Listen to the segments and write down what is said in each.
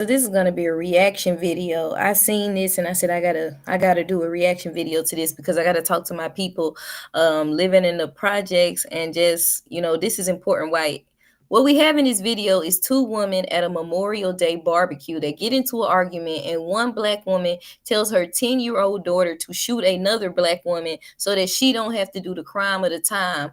So this is gonna be a reaction video. I seen this and I said I gotta do a reaction video to this because I gotta talk to my people living in the projects and just this is important. Why what we have in this video is two women at a Memorial Day barbecue that get into an argument, and one black woman tells her 10-year-old daughter to shoot another black woman so that she don't have to do the crime of the time,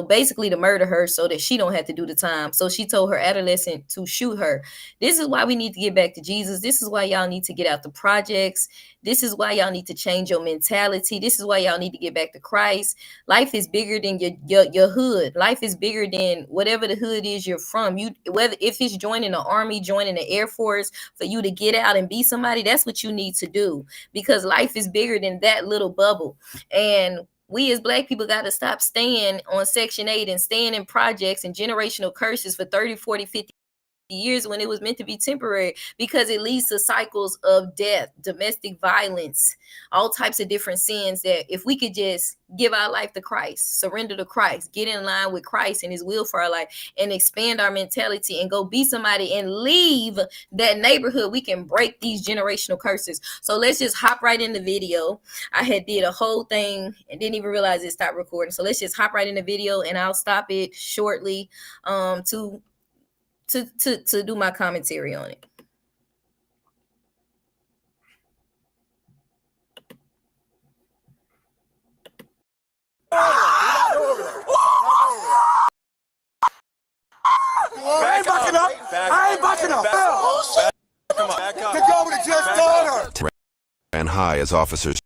basically to murder her so that she don't have to do the time. So she told her adolescent to shoot her. This is why we need to get back to Jesus. This is why y'all need to get out the projects. This is why y'all need to change your mentality. This is why y'all need to get back to Christ. Life is bigger than your hood. Life is bigger than whatever the hood is you're from. Whether if it's joining the army, joining the Air Force, for you to get out and be somebody, that's what you need to do, because life is bigger than that little bubble. And we as black people got to stop staying on Section 8 and staying in projects and generational curses for 30, 40, 50 years when it was meant to be temporary, because it leads to cycles of death, domestic violence, all types of different sins. That if we could just give our life to Christ, surrender to Christ, get in line with Christ and his will for our life, and expand our mentality and go be somebody and leave that neighborhood, we can break these generational curses. So let's just hop right in the video. I had did a whole thing and didn't even realize it stopped recording. So let's just hop right in the video and I'll stop it shortly to do my commentary on it. I ain't backing up. I ain't backing up. Come on. To go with the judge's daughter. Ran high as officers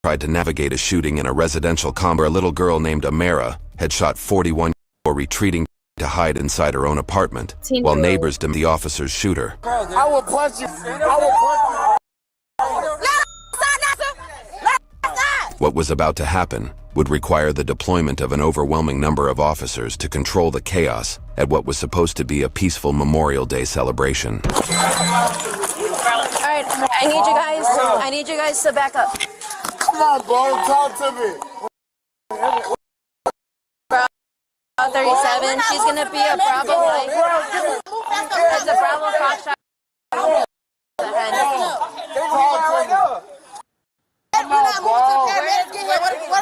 tried to navigate a shooting in a residential complex where a little girl named Amara had shot 41 before retreating to hide inside her own apartment, while neighbors deemed the officer's shooter. I will punch you. I will punch you. What was about to happen would require the deployment of an overwhelming number of officers to control the chaos at what was supposed to be a peaceful Memorial Day celebration. All right, I need you guys to back up. Come on, bro, talk to me. 37, she's gonna be a Bravo life. It's a Bravo Fox shot.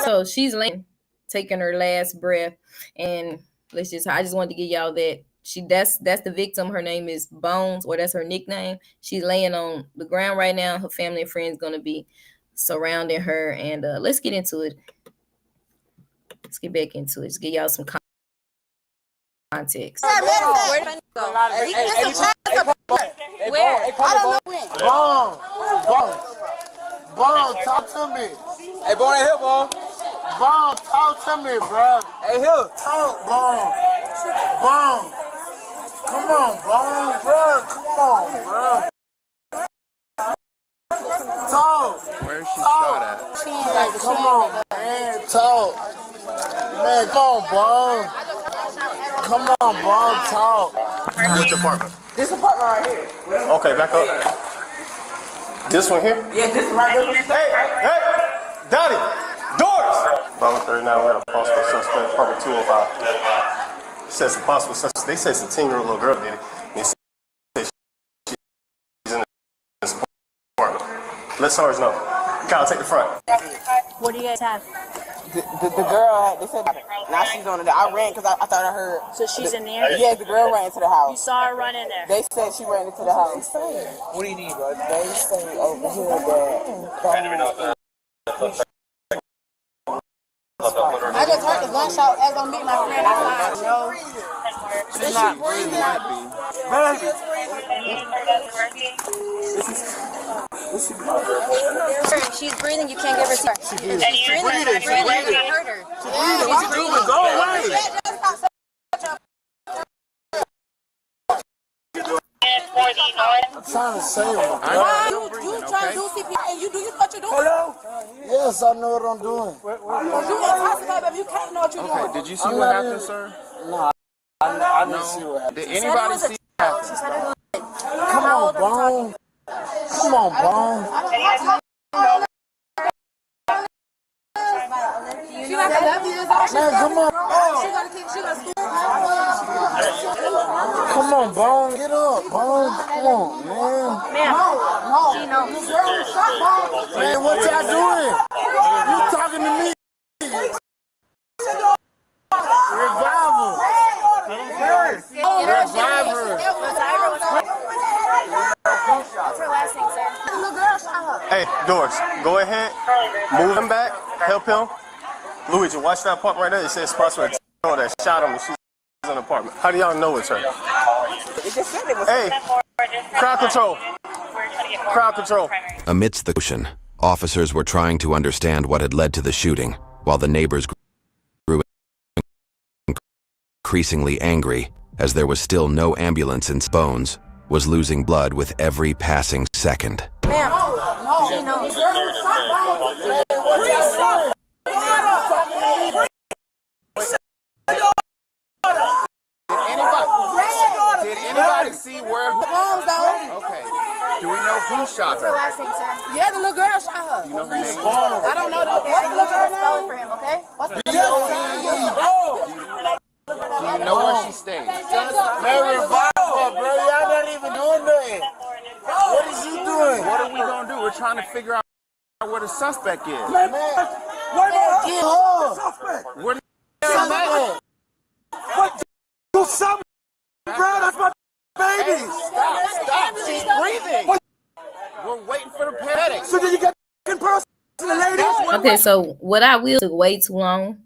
So she's laying, taking her last breath, and I just wanted to give y'all that that's the victim. Her name is Bones, or that's her nickname. She's laying on the ground right now. Her family and friends gonna be surrounding her, and let's get into it. Let's get back into it. Let's give y'all some context. Where? Bone, talk to me. Hey, Bone, ain't here, Bone. Bone, talk to me, bro. Hey, here. Talk, Bone. Bone. Come on, Bone, bro. Come on, bro. Talk. Where's she shot at? Come on, man. Talk. Man, come on, Bone. Come on, Bone, talk. Which apartment? This apartment right here. Okay, back up. This one here? Yeah, this right here. Hey, Donnie, doors! Bravo 39, we had a possible suspect, apartment 205. It says a possible suspect. They say it's a 10-year-old little girl did it. And they say she's in this apartment. Let SARS know. Kyle, take the front. What do you guys have? The girl, they said, now she's on it. I ran because I thought I heard. So she's in there? Yeah, the girl ran into the You house. saw her run in there? They said she ran into the house. What do you need, bud? They say over here that. I just heard the gunshot as I'm meeting my friend outside. No, she's not breathing. She's breathing, you can't give her CPR. She's breathing, you can't hurt her. What you doing? Go away. I'm trying to save her. Why you trying to do CPR and you what you're doing? Hello? Yes, I know what I'm doing. You intoxicated, baby. You can't know what you're doing. Did you see what happened, sir? No, I didn't see what happened. Did anybody see what happened? Come on, Bone. Come on, Bone. She like 11 years old. Man, come on. She gonna school. Come on, Bone. Get up. up, bro. Come on, man. No. This girl was shot, bro. Man, what y'all doing? You talking to me? Revival. Revival. What's her last name, sir? The little girl shot her. Hey, Doris, go ahead, move him back, help him. Luigi, watch that part right there. It says spots where that shot him and she's in the apartment. How do y'all know it's her? It just said it was. Hey, crowd control. Crowd control. Amidst the commotion, officers were trying to understand what had led to the shooting, while the neighbors grew increasingly angry, as there was still no ambulance and Bones was losing blood with every passing second. Ma'am, no. She knows. This girl was shot, bro. Did anybody see where? Okay. Do we know who shot her? Last name, sir. Yeah, the little girl shot her. You know her name? I don't know. What's the little girl's name? For him, okay? What's the Do you know where she stays? Man, revival, bro. Y'all not even doing nothing. What is you doing? What are we gonna do? We're trying to figure out where the suspect is. Man, get her. Where the suspect? What? Do something, bro. That's my baby. Stop. She's breathing. We're waiting for the paramedics. So did you get in person, lady? Okay, so what I will took way too long.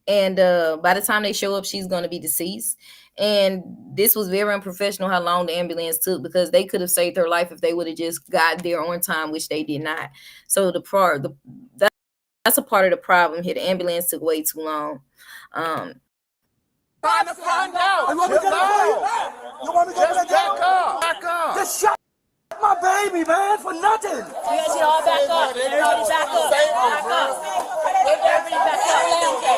And by the time they show up, she's going to be deceased. And this was very unprofessional how long the ambulance took, because they could have saved her life if they would have just got there on time, which they did not. So that's a part of the problem here. The ambulance took way too long. Trying to find out. You want me to just back up. Just shot my baby, man, for nothing. You guys should all back up. Everybody back up. Back up. Everybody back up.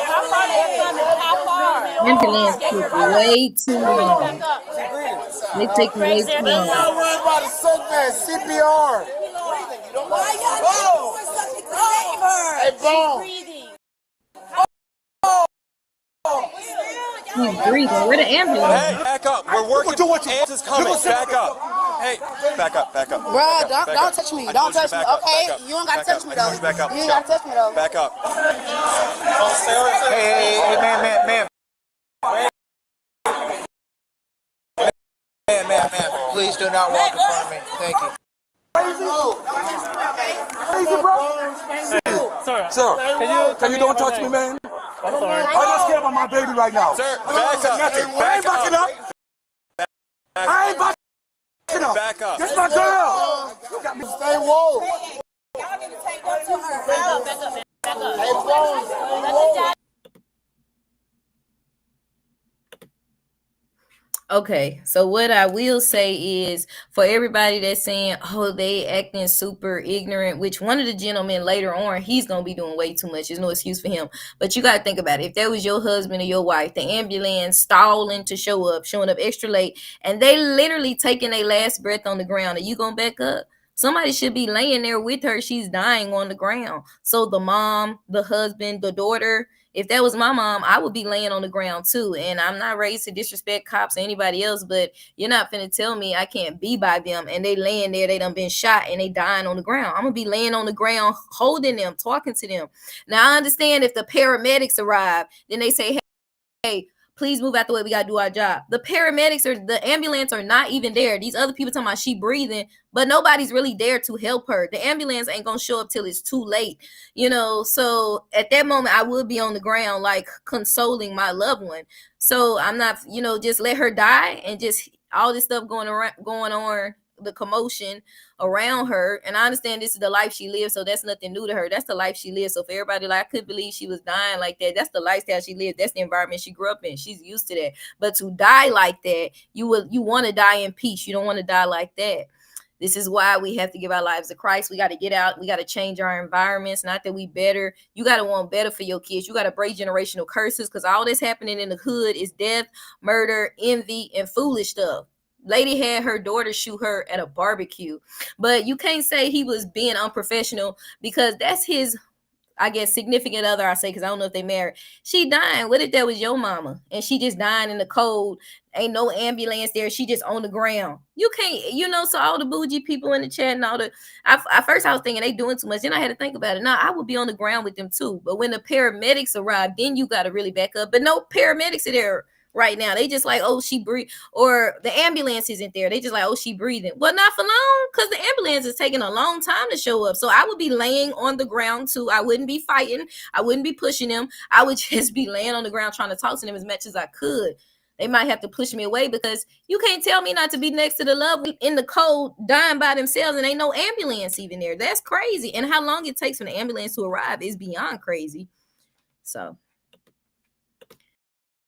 How far they have come? How far? Ambulance took way too long. Back up. They take way too I'm long. not worried about a sick man. CPR. Hey, Bone. He's breathing. Where the ambulance? Hey, back up. We're working. Ambulance is coming. Back up. Hey, back up. Back up. Bro, don't touch me. Don't touch me. Okay, you don't gotta touch me though. Back up. You ain't gotta touch me though. Back up. Hey, man. Man. Please do not walk in front of me. Thank you. Crazy, bro. Sir, can you don't touch me, man? I'm sorry. I just care about my baby right now. Sir, back up. I ain't backing up. I ain't backing up. Back up. This is my girl. You got me. Stay woke. Y'all need to take her to her. Back up. Hey, Bones, stay woke. Okay, so what I will say is, for everybody that's saying, oh, they acting super ignorant, which one of the gentlemen later on, he's going to be doing way too much. There's no excuse for him. But you got to think about it. If that was your husband or your wife, the ambulance stalling to showing up extra late, and they literally taking their last breath on the ground, are you going to back up? Somebody should be laying there with her. She's dying on the ground. So the mom, the husband, the daughter, if that was my mom, I would be laying on the ground too. And I'm not raised to disrespect cops or anybody else, but you're not finna tell me I can't be by them and they laying there, they done been shot and they dying on the ground. I'm gonna be laying on the ground, holding them, talking to them. Now I understand if the paramedics arrive, then they say, hey, please move out the way. We got to do our job. The paramedics or the ambulance are not even there. These other people talking about she breathing, but nobody's really there to help her. The ambulance ain't going to show up till it's too late, So at that moment, I would be on the ground, like consoling my loved one. So I'm not, just let her die and just all this stuff going on, the commotion around her. And I understand this is the life she lives, so that's nothing new to her. That's the life she lives. So for everybody, like, I couldn't believe she was dying like that. That's the lifestyle she lived. That's the environment she grew up in. She's used to that. But to die like that, you want to die in peace. You don't want to die like that. This is why we have to give our lives to Christ. We got to get out. We got to change our environments. Not that we better. You got to want better for your kids. You got to break generational curses, because all that's happening in the hood is death, murder, envy, and foolish stuff. Lady had her daughter shoot her at a barbecue, but you can't say he was being unprofessional, because that's his I guess, significant other, I say, because I don't know if they married. She dying. What if that was your mama and she just dying in the cold? Ain't no ambulance there. She just on the ground. You can't, so all the bougie people in the chat and all the, at first I was thinking they doing too much. Then I had to think about it. Now I would be on the ground with them too. But when the paramedics arrive, then you got to really back up. But no paramedics are there right now. They just like, oh, she breathe, or the ambulance isn't there. They just like, oh, she breathing. Well, not for long, because the ambulance is taking a long time to show up. So I would be laying on the ground too. I wouldn't be fighting. I wouldn't be pushing them. I would just be laying on the ground trying to talk to them as much as I could. They might have to push me away because you can't tell me not to be next to the loved one in the cold, dying by themselves, and ain't no ambulance even there. That's crazy. And how long it takes for the ambulance to arrive is beyond crazy. So.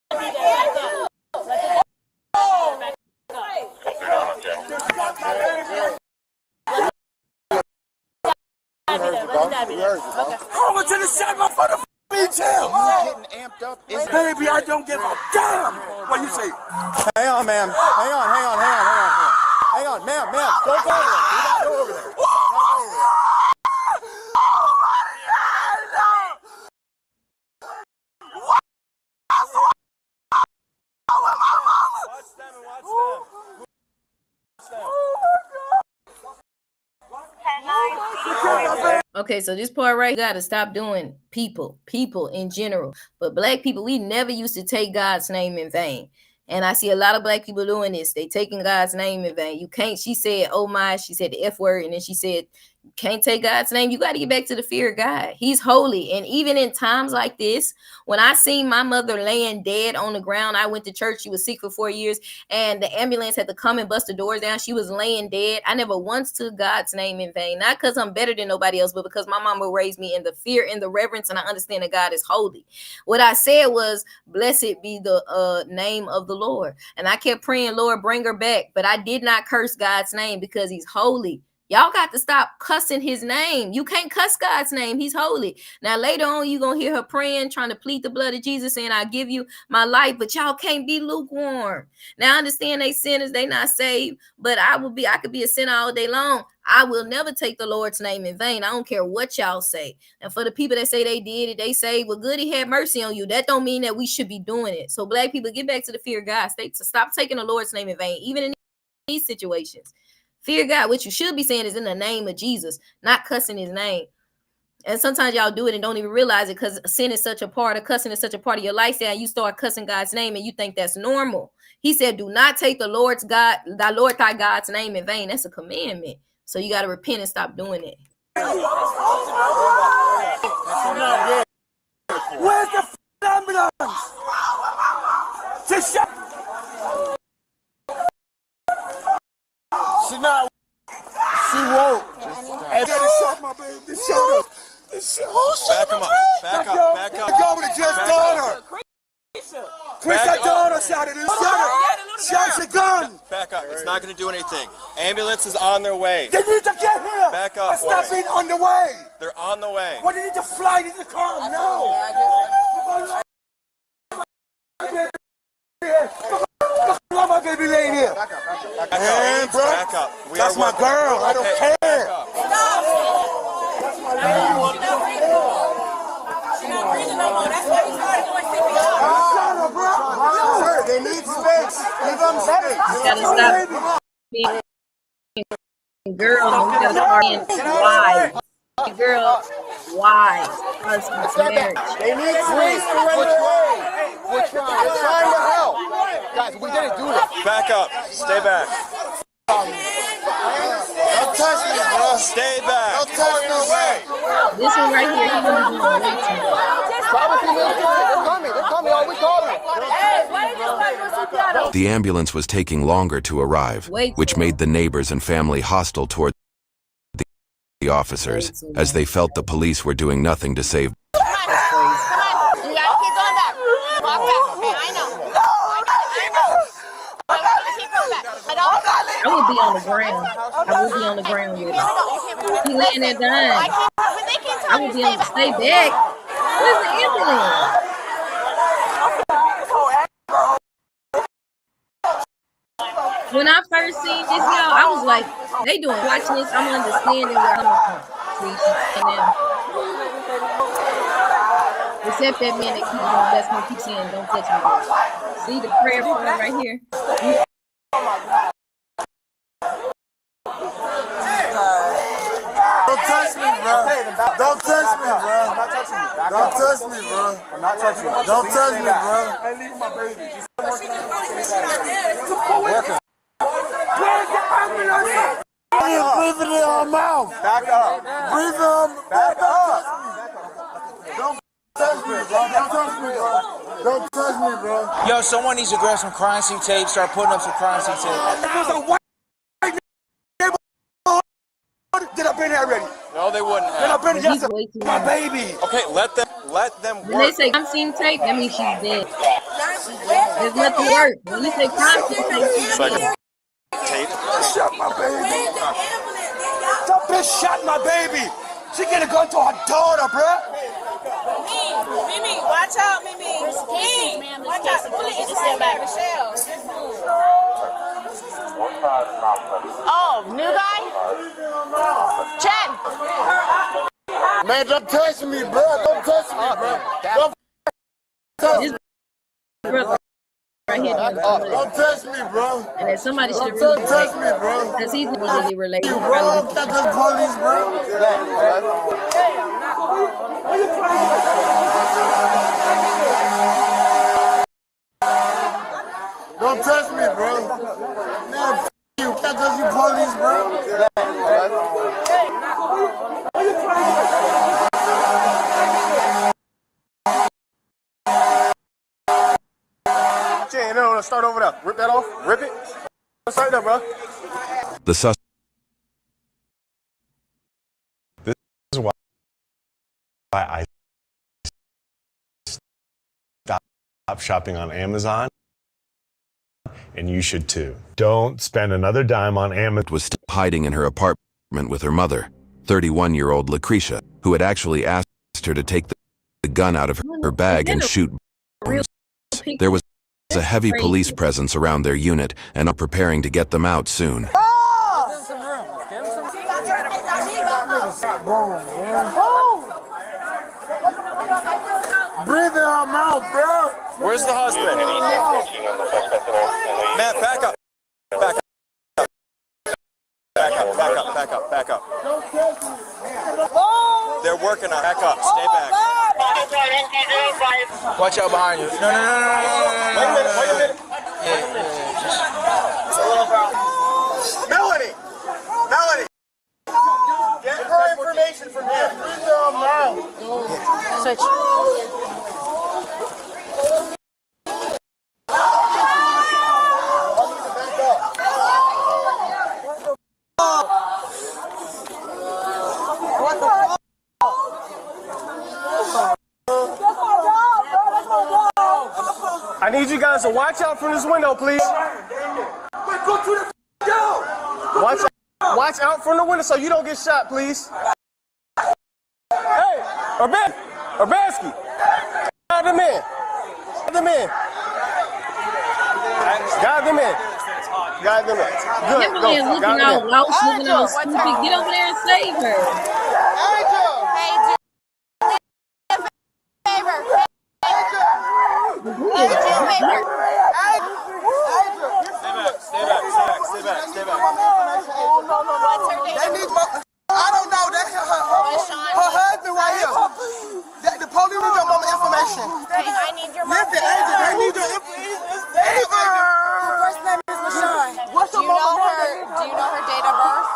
Over to the shot, my motherfucking detail. You getting amped up? Baby, I don't give a damn. What you say? Hang on, ma'am. Hang on, ma'am. Don't go over there. Do not go over there. Okay, so this part right, you got to stop doing people in general. But black people, we never used to take God's name in vain. And I see a lot of black people doing this. They taking God's name in vain. You can't, she said, oh my, she said the F word. And then she said, you can't take God's name. You got to get back to the fear of God. He's holy. And even in times like this, when I seen my mother laying dead on the ground, I went to church. She was sick for 4 years and the ambulance had to come and bust the doors down. She was laying dead. I never once took God's name in vain. Not because I'm better than nobody else, but because my mama raised me in the fear and the reverence. And I understand that God is holy. What I said was, blessed be the name of the Lord. And I kept praying, Lord, bring her back. But I did not curse God's name because he's holy. Y'all got to stop cussing his name. You can't cuss God's name. He's holy. Now, later on, you're going to hear her praying, trying to plead the blood of Jesus, saying, I'll give you my life, but y'all can't be lukewarm. Now, I understand they sinners, they not saved, but I could be a sinner all day long. I will never take the Lord's name in vain. I don't care what y'all say. And for the people that say they did it, they say, well, good, he had mercy on you. That don't mean that we should be doing it. So black people, get back to the fear of God. Stop taking the Lord's name in vain, even in these situations. Fear God. What you should be saying is in the name of Jesus, not cussing his name. And sometimes y'all do it and don't even realize it because sin is such a part of cussing is such a part of your lifestyle. You start cussing God's name and you think that's normal. He said, do not take the Lord thy God's name in vain. That's a commandment. So you got to repent and stop doing it. Where's the ambulance? She not. She won't. Shut my baby. This shut up. Back him up. Back up. Go with the just daughter. Chris, I daughter shot it. Shot the gun. Back up. It's not going to do anything. Ambulance is on their way. They need to get here. Back up. Stop being on the way. They're on the way. What, they need to fly to the car? No. My baby laying here. Back up. That's my girl. I don't care. Sir, they need space. Give them space. You gotta stop being girl and you gotta start being wise. Girl, wise. Husband, marriage. They need space to run away. We're trying to help. Guys, we didn't do this. Back up. Stay back. Don't touch me, bro. Stay back. Don't touch no way. This one right here, he gonna do way too much. They're coming. All we calling. The ambulance was taking longer to arrive, which made the neighbors and family hostile toward the officers, as they felt the police were doing nothing to save. I would be on the ground. I would be on the ground with him. He laying there dying. I would be on the stay back. Where's the ambulance? When I first seen this, y'all, I was like, they doing watching this. I'm understanding where I'm coming from. Except that man that keep doing that's gonna keep saying, "Don't touch me." See the prayer point right here. Don't touch me, bro. Don't touch me, bro. Don't touch me, bro. I'm not touching you. Don't touch me, bro. Hey, leave my baby. Breathe it in her mouth. Back up. Breathe in. Back up. Don't touch me, bro. Don't touch me, bro. Don't touch me, bro. Yo, someone needs to grab some crime scene tape, start putting up some crime scene tape. Did I been here already? No, they wouldn't Did I have. been here? My baby. Okay, let them When they work. say crime scene tape, that means she's dead. There's nothing work. When you say crime scene tape, she's dead. Tape. Shot my baby. That bitch shot my baby. She get a gun to her daughter, bro. Mimi, watch out, Mimi. Mimi, watch out. Just stand back. Michelle. Oh, new guy? Chad. Man, don't touch me, bro. Don't touch me, bro. Don't touch me. Brother, right here. Don't touch me, bro. And then somebody should have Don't really touch me, bro. because he's really related. You, bro. I'm not the police, bro. Don't touch me, bro. Man, f you. Not because you police, bro. Jay, no, start over there. Rip that off. Rip it. Start there, bro. The suspect This is why I stopped shopping on Amazon, and you should too. Don't spend another dime on Amazon. was still hiding in her apartment with her mother, 31-year-old Lucretia, who had actually asked her to take the gun out of her bag and shoot Bones. There was a heavy police presence around their unit and are preparing to get them out soon. Breathe in her mouth, bro. Where's the husband? Matt, back up. Back up. Back up, back up, back up, back up. They're working on it. Back up, stay back. Watch out behind you. No. Wait a minute. Melanie! Get her information from him. Breathe in her mouth. Switch. I need you guys to watch out from this window, please. Watch out from the window so you don't get shot, please. Hey, Urbanski. Guide them in. Good. Kimberly is looking out lost, looking all stupid. Get over there and save her. Stay back. They need my, I don't know. That's her husband right here. The police need your mama information. I need your mom. Listen, Angel, they need your information. Her first name is Michonne. What's Do you know her date of birth?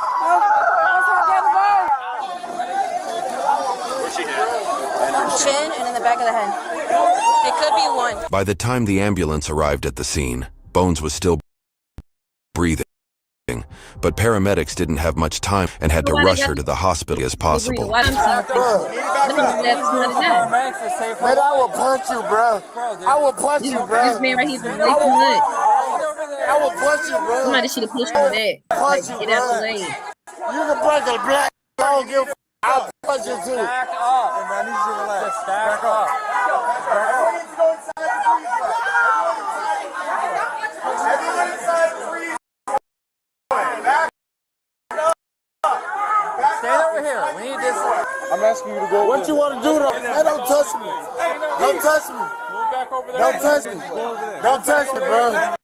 Chin and in the back of the head. It could be one. By the time the ambulance arrived at the scene, Bones was still breathing, but paramedics didn't have much time and had to rush her to the hospital as possible. Man, I will punch you, bro. I will punch you, bro. This man right here is way too much. I will punch you, bro. Somebody should have pushed him back. Like, get out the way. You can punch a black. I don't give a f. I'll punch you too. Back up, and I need you to relax. Back up. Stay over here. We need this. I'm asking you to go. What you want to do though? Man, don't touch me. Don't touch me. Move back over there. Don't touch me. Don't touch me, bro.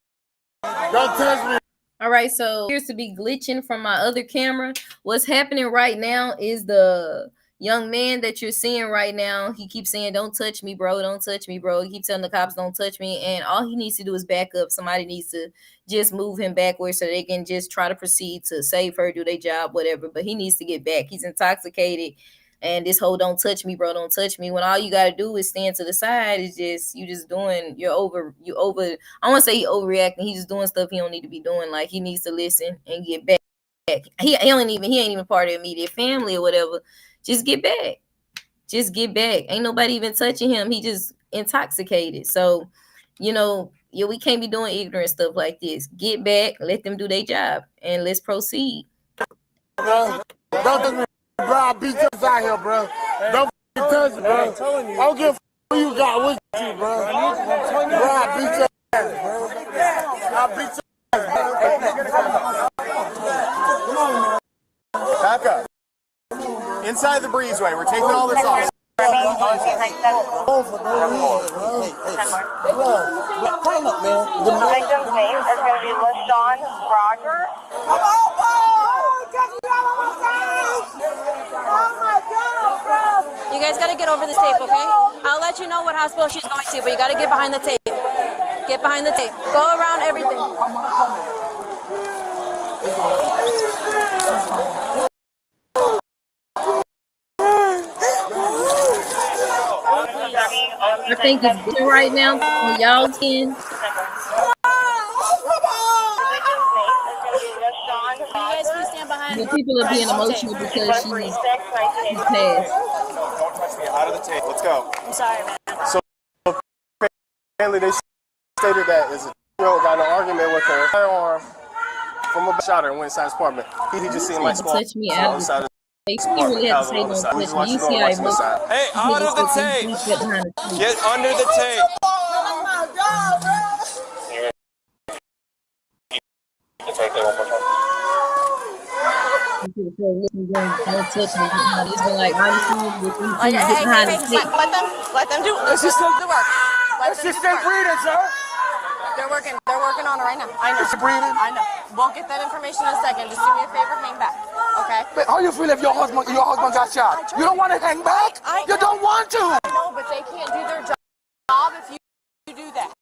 Don't touch me. All right, so appears to be glitching from my other camera. What's happening right now is the young man that you're seeing right now, he keeps saying, "Don't touch me, bro. Don't touch me, bro." He keeps telling the cops, "Don't touch me." And all he needs to do is back up. Somebody needs to just move him backwards so they can just try to proceed to save her, do their job, whatever. But he needs to get back. He's intoxicated. And this whole "don't touch me, bro, don't touch me," when all you gotta do is stand to the side, is just you're over. I want to say he overreacting. He's just doing stuff he don't need to be doing. Like, he needs to listen and get back. He ain't even part of the immediate family or whatever. Just get back. Just get back. Ain't nobody even touching him. He just intoxicated. So, we can't be doing ignorant stuff like this. Get back, let them do their job, and let's proceed. Don't touch me, bro. I beat your ass out here, bro. Don't touch me, bro. I don't give a who you got with you, bro. Bro, I beat your ass, bro. I beat your ass, bro. Back up. Inside the breezeway. We're taking all this off. Call up, man. The victim's name is going to be LaShawn Rogers. Come on, You guys got to get over this tape, okay? I'll let you know what hospital she's going to, but you got to get behind the tape. Get behind the tape. Go around everything. I think it's good right now on y'all can. The people are being emotional because she's passed. Don't touch me. Out of the tape. Let's go. I'm sorry, man. So apparently they stated that is a girl got in an argument with her firearm from a shot her and went inside his apartment. He just seemed like small. Touch me out. They really have to say don't touch me. You see how it looks. Hey, out of the tape. Get under the tape. Oh my God, bro. Don't touch me. It's been like, honestly, with these Hey, behind the tape. let them do Let's just do the work. It's just still breathing, sir. They're working on it right now. I know. Is she breathing? I know. We'll get that information in a second. Just do me a favor, hang back. Okay? But how you feel if your husband got shot? You don't want to hang back? You don't want to. I know, but they can't do their job if you do that.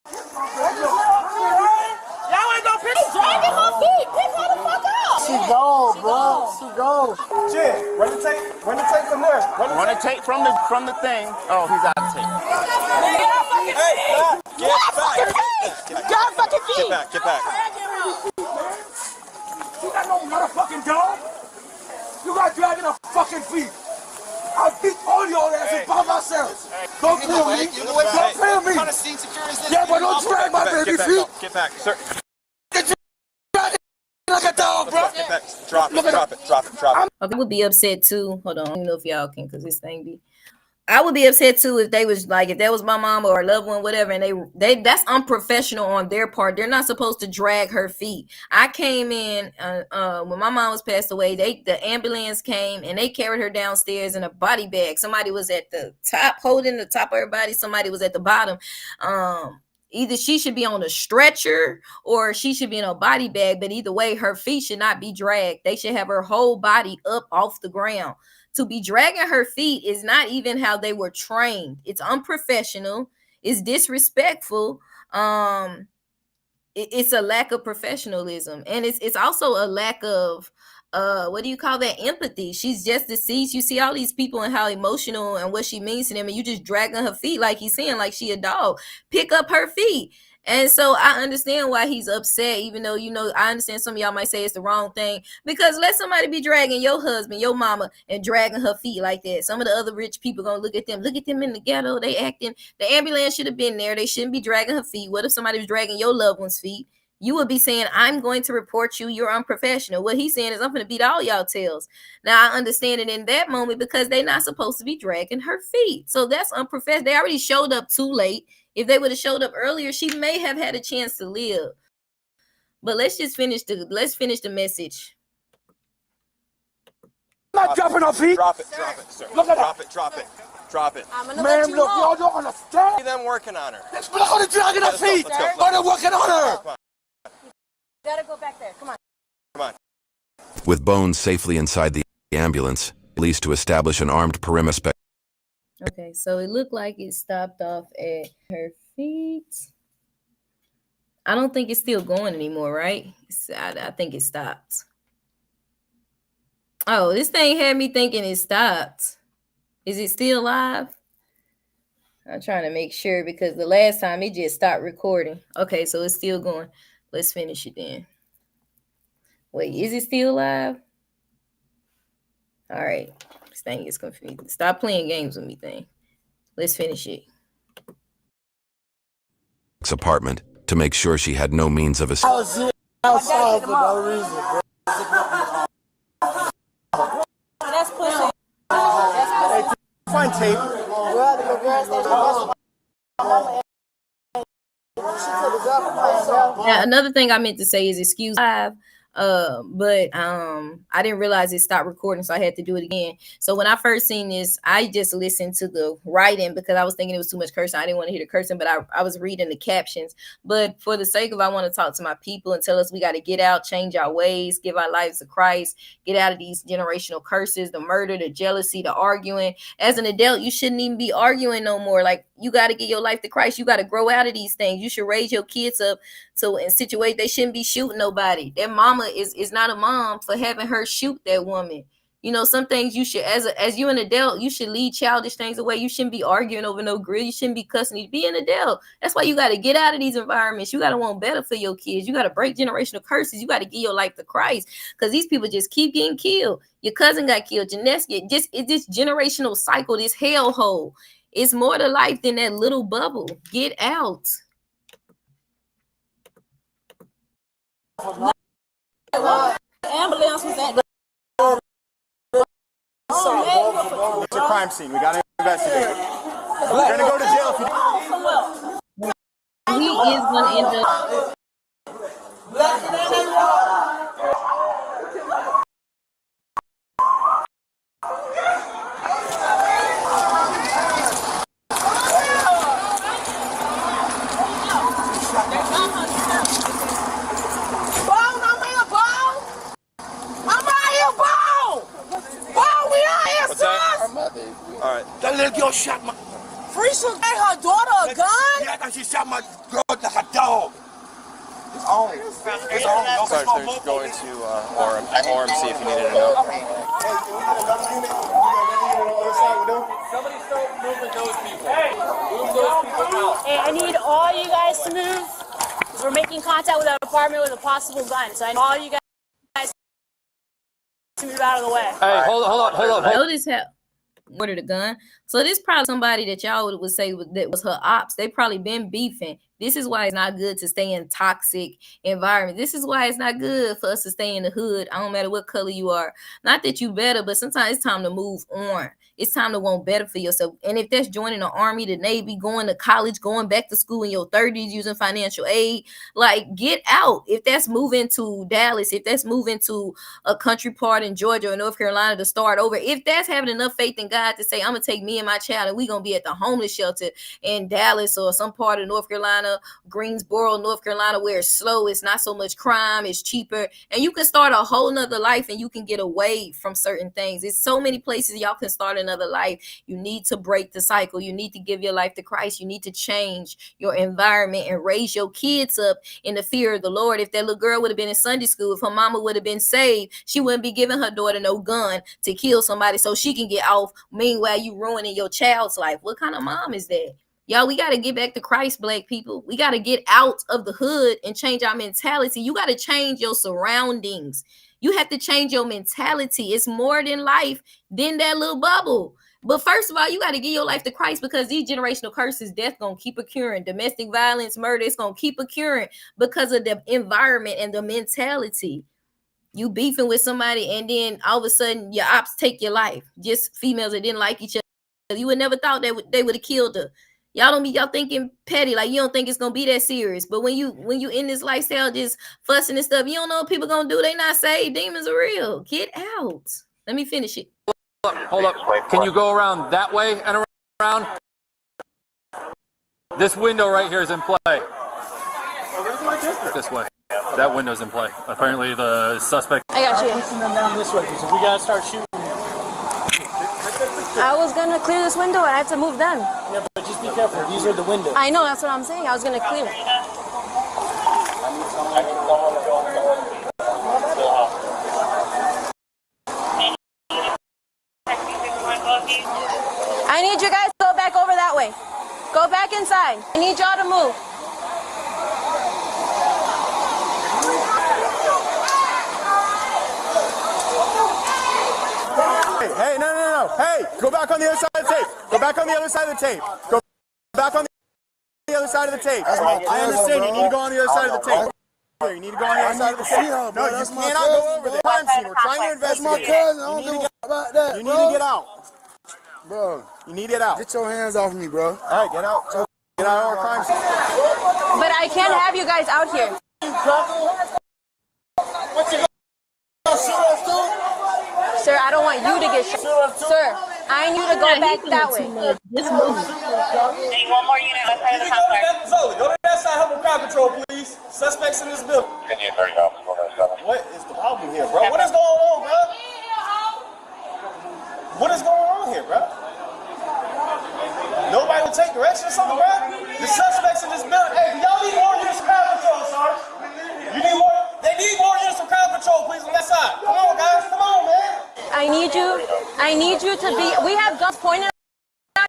Y'all ain't gonna pick dragging my feet. Pick her the fuck up. She gone, bro. She gone. Jen, run the tape. Run the tape from there. Run the tape from the thing. Oh, he's out of tape. Get back. Get back. You got no motherfucking dog? You got dragging her fucking feet. I'll beat all your asses by myself. Don't kill me. Don't kill me. Yeah, but don't drag my baby feet. Get back, sir. Like a dog, bro. Get back. Drop it. I would be upset too. Hold on. I don't know if y'all can, because this thing be. I would be upset too if they was like, if that was my mom or a loved one, whatever, and they that's unprofessional on their part. They're not supposed to drag her feet. I came in when my mom was passed away. The ambulance came and they carried her downstairs in a body bag. Somebody was at the top, holding the top of her body. Somebody was at the bottom. Either she should be on a stretcher or she should be in a body bag. But either way, her feet should not be dragged. They should have her whole body up off the ground. To be dragging her feet is not even how they were trained. It's unprofessional. It's disrespectful. It's a lack of professionalism, and it's also a lack of what do you call that? Empathy. She's just deceased. You see all these people and how emotional and what she means to them, and you just dragging her feet like he's saying, like she a dog. Pick up her feet. And so I understand why he's upset, even though, I understand some of y'all might say it's the wrong thing, because let somebody be dragging your husband, your mama, and dragging her feet like that. Some of the other rich people gonna look at them in the ghetto. They acting, the ambulance should have been there. They shouldn't be dragging her feet. What if somebody was dragging your loved one's feet? You would be saying, I'm going to report you. You're unprofessional. What he's saying is, I'm going to beat all y'all tails. Now, I understand it in that moment because they're not supposed to be dragging her feet. So that's unprofessional. They already showed up too late. If they would have showed up earlier, she may have had a chance to live. But let's finish the message. not dropping off feet. Drop it, sir. Look at drop it, drop it, drop it. I'm gonna Man, let you look, know. y'all don't understand. See them working on her. Let's look on the dragging her feet. Let's go. But they're working on her. Come on. You gotta go back there. Come on. Come on. With Bones safely inside the ambulance, police to establish an armed perimeter. Okay, so it looked like it stopped off at her feet. I don't think it's still going anymore, right? I think it stopped. Oh, this thing had me thinking it stopped. Is it still live? I'm trying to make sure because the last time it just stopped recording. Okay, so it's still going. Let's finish it then. Wait, is it still live? All right. This thing is confusing. Stop playing games with me, thing. Let's finish it. Apartment to make sure she had no means of escape. I was here outside for no reason, bro. That's pussy. That's pussy. Find tape. Now, another thing I meant to say is excuse live. But I didn't realize it stopped recording, so I had to do it again. So when I first seen this, I just listened to the writing because I was thinking it was too much cursing. I didn't want to hear the cursing, but I was reading the captions. But for the sake of I want to talk to my people and tell us we got to get out, change our ways, give our lives to Christ, get out of these generational curses, the murder, the jealousy, the arguing. As an adult, you shouldn't even be arguing no more. Like, you got to get your life to Christ. You got to grow out of these things. You should raise your kids up so in situations they shouldn't be shooting nobody. Their mama is not a mom for having her shoot that woman. You know, some things you should, as you an adult, you should leave childish things away. You shouldn't be arguing over no grill. You shouldn't be cussing. You be an adult. That's why you got to get out of these environments. You got to want better for your kids. You got to break generational curses. You got to give your life to Christ because these people just keep getting killed. Your cousin got killed. Your next get just it's this generational cycle, this hellhole. It's more to life than that little bubble. Get out. Ambulance was at the It's a crime scene. We gotta investigate. You're gonna go to jail if you. He is gonna end up. All right. That little girl shot my. Freisha gave her daughter a gun? Yeah, I thought she shot my girl like a dog. It's on. Sorry, they're going to Orem, see if you needed a note. Somebody start moving those people. Move those people out. Hey, I need all you guys to move. We're making contact with an apartment with a possible gun. So I need all you guys to move out of the way. Hey, hold on. Notice how ordered a gun. So this probably somebody that y'all would say that was her ops. They probably been beefing. This is why it's not good to stay in toxic environment. This is why it's not good for us to stay in the hood. I don't matter what color you are. Not that you better, but sometimes it's time to move on. It's time to want better for yourself. And if that's joining the Army, the Navy, going to college, going back to school in your 30s, using financial aid, like get out. If that's moving to Dallas, if that's moving to a country part in Georgia or North Carolina to start over, if that's having enough faith in God to say, I'm going to take me and my child and we're going to be at the homeless shelter in Dallas or some part of North Carolina, Greensboro, North Carolina, where it's slow, it's not so much crime, it's cheaper, and you can start a whole nother life and you can get away from certain things. It's so many places y'all can start another life. You need to break the cycle. You need to give your life to Christ. You need to change your environment and raise your kids up in the fear of the Lord. If that little girl would have been in Sunday school, if her mama would have been saved, she wouldn't be giving her daughter no gun to kill somebody so she can get off. Meanwhile, you ruining your child's life. What kind of mom is that? Y'all, we got to get back to Christ, Black people. We got to get out of the hood and change our mentality. You got to change your surroundings. You have to change your mentality. It's more than life than that little bubble. But first of all, you got to give your life to Christ because these generational curses, death going to keep occurring. Domestic violence, murder, it's going to keep occurring because of the environment and the mentality. You beefing with somebody and then all of a sudden your ops take your life. Just females that didn't like each other. You would never thought they would have killed her. Y'all thinking petty, like you don't think it's gonna be that serious. But when you in this lifestyle just fussing and stuff, you don't know what people gonna do. They not saved. Demons are real. Get out. Let me finish it. Hold up. Can you go around that way and around? This window right here is in play. This way. That window's in play. Apparently the suspect. I got you. Down this way, so we gotta start shooting. I was gonna clear this window and I had to move them. Yeah, but just be careful. These are the windows. I know, that's what I'm saying. I was gonna clear. I need you guys to go back over that way. Go back inside. I need y'all to move. Hey, no. Hey, go back on the other side of the tape. Go back on the other side of the tape. Go back on the other side of the tape. I understand. You need to go on the other side of the tape. You need to go on the other side of the tape. No, you cannot go over the crime scene. We're trying to investigate. That's my cousin. I don't give a fuck about that, You need to get out. Bro, you need to get out. Get your hands off me, bro. All right, get out. Get out of our crime scene. But I can't have you guys out here. Sir, I don't want you to get shot. Sir, I need you to go back that way. Just move. One more unit outside of the house. Go to that side, help with crowd control, please. Suspects in this building. What is the problem here, bro? What is going on, bro? What is going on here, bro? Nobody will take direction or something, bro? The suspects in this building. Hey, y'all need more units of crowd control, sir. You need more? They need more units of crowd control, please, on that side. Come on, guys. Come on, man. I need you to be, we have guns pointed out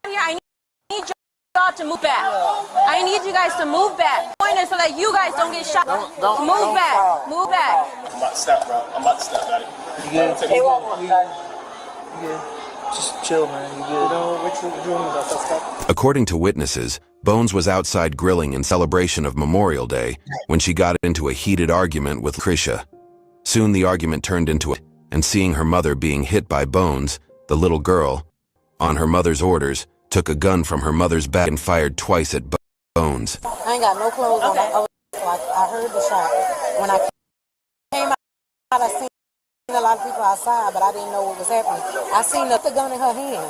here. I need y'all to move back. I need you guys to move back. Pointed so that you guys don't get shot. Move back. Move back. I'm about to step, bro. I'm about to step, buddy. Just chill, man. You good? What you doing about that stuff? According to witnesses, Bones was outside grilling in celebration of Memorial Day when she got into a heated argument with Krisha. Soon the argument turned into and seeing her mother being hit by Bones, the little girl, on her mother's orders, took a gun from her mother's bag and fired twice at Bones. I ain't got no clothes on. I heard the shot. When I came out, I seen a lot of people outside, but I didn't know what was happening. I seen the gun in her hand.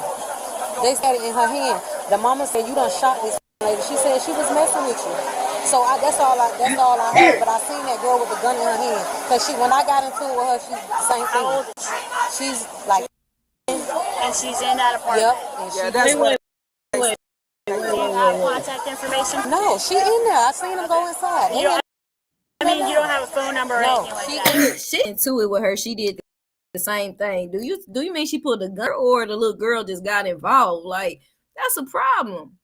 They had it in her hand. The mama said, "You done shot this lady." She said she was messing with you. So that's all I heard. But I seen that girl with the gun in her hand. Cause when I got into it with her, she's the same thing. She's like, and she's in that apartment. Yep. And she Wait. Do you have contact information? No, she in there. I seen them go inside. You don't have a phone number or anything like that. Shit into it with her. She did the same thing. Do you mean she pulled a gun or the little girl just got involved? Like, that's a problem.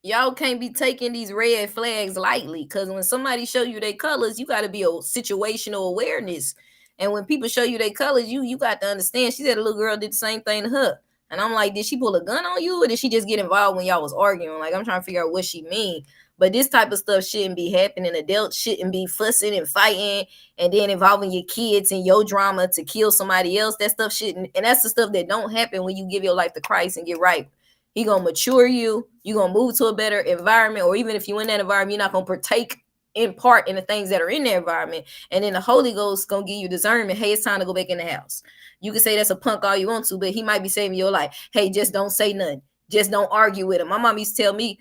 Y'all can't be taking these red flags lightly, because when somebody show you their colors, you got to be a situational awareness. And when people show you their colors, you got to understand. She said a little girl did the same thing to her. And I'm like, did she pull a gun on you, or did she just get involved when y'all was arguing? Like, I'm trying to figure out what she mean. But this type of stuff shouldn't be happening. Adults shouldn't be fussing and fighting and then involving your kids in your drama to kill somebody else. That stuff shouldn't. And that's the stuff that don't happen when you give your life to Christ and get right. He going to mature you. You're going to move to a better environment. Or even if you're in that environment, you're not going to partake in part in the things that are in the environment. And then the Holy Ghost going to give you discernment. Hey, it's time to go back in the house. You can say that's a punk all you want to, but he might be saving your life. Hey, just don't say nothing. Just don't argue with him. My mom used to tell me,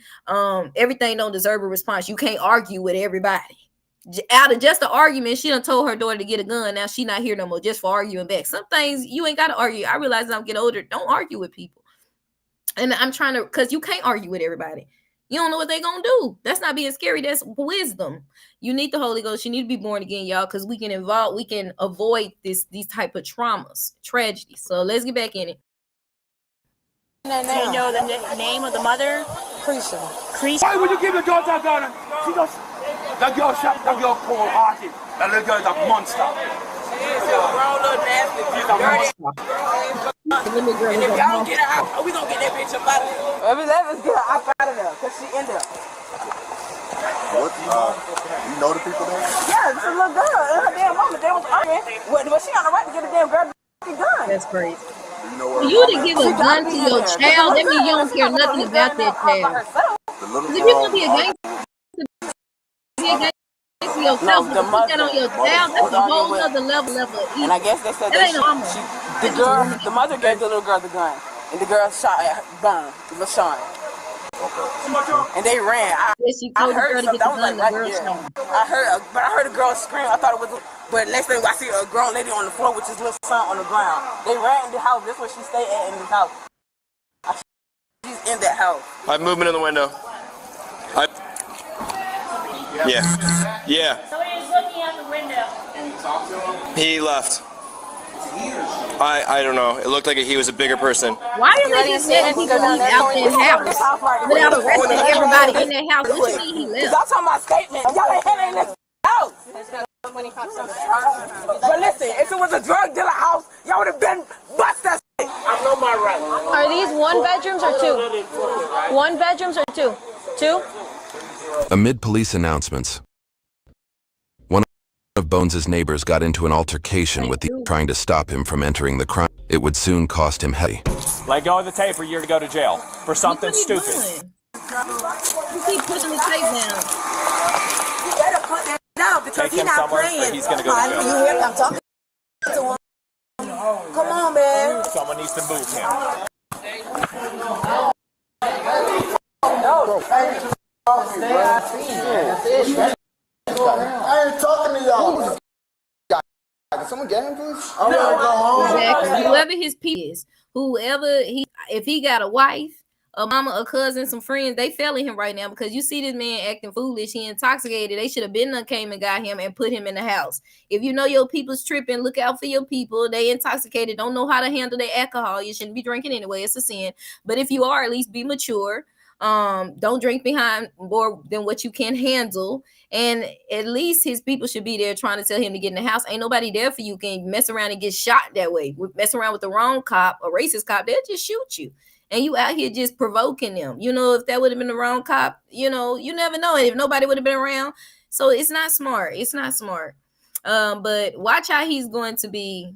everything don't deserve a response. You can't argue with everybody. Out of just the argument, she done told her daughter to get a gun. Now she not here no more just for arguing back. Some things you ain't got to argue. I realize as I'm getting older, don't argue with people. And I'm trying to, because you can't argue with everybody. You don't know what they're going to do. That's not being scary. That's wisdom. You need the Holy Ghost. You need to be born again, y'all, because we can avoid these type of traumas, tragedies. So let's get back in it. Do you know the name of the mother? Krisha. Why would you give your daughter a gun? She just, that girl shot, that girl cold-hearted. That little girl is a monster. She's a grown little nasty. She's a monster. And if y'all don't get her out, we gonna get that bitch up out of there. Let's get her up out of there, because she in there. What? You know the people there? Yeah, it's a little girl and her damn mama. They was arguing. But she on the right to get a damn girl gun. That's crazy. You to give a gun to your child, that means you don't care nothing about that child. If you're gonna be a gangster, yourself. No, the Put that on mother your child. That's was a whole arguing with, other level of and I guess they said that that ain't normal. the mother gave the little girl the gun, and the girl shot at LaShawn. And they ran. I heard something. I was like, right here. I heard a girl scream. I thought it was, but next thing I see a grown lady on the floor with his little son on the ground. They ran in the house. That's where she stayed at in the house. She's in that house. I have movement in the window. Yeah. Somebody's looking out the window. He left. I don't know. It looked like he was a bigger person. Why did they just let people leave out their house without arresting everybody in their house? What you mean he left? Y'all talking about statement. Y'all ain't had in this house. But listen, if it was a drug dealer house, y'all would have been bust that shit. I know my right. Are these 1 bedrooms or 2? 1 bedrooms or 2? 2? Amid police announcements, one of Bones' neighbors got into an altercation with the trying to stop him from entering the crime. It would soon cost him heavy. Let go of the tape or you're to go to jail for something stupid. You keep pushing the tape down. You better put that down because he's not playing. He's going to go to jail. I'm talking to him. Come on, man. Someone needs to move him. I ain't talking to y'all. Can someone get him, please? I'm gonna go home. Exactly. Whoever his people is, if he got a wife, a mama, a cousin, some friends, they failing him right now because you see this man acting foolish. He intoxicated. They should have been came and got him and put him in the house. If you know your people's tripping, look out for your people. They intoxicated, don't know how to handle their alcohol. You shouldn't be drinking anyway. It's a sin. But if you are, at least be mature. Don't drink behind more than what you can handle. And at least his people should be there trying to tell him to get in the house. Ain't nobody there for you. Can mess around and get shot that way. Mess around with the wrong cop, a racist cop, they'll just shoot you. And you out here just provoking them. You know, if that would have been the wrong cop, you know, you never know. And if nobody would have been around. So it's not smart. It's not smart. But watch how he's going to be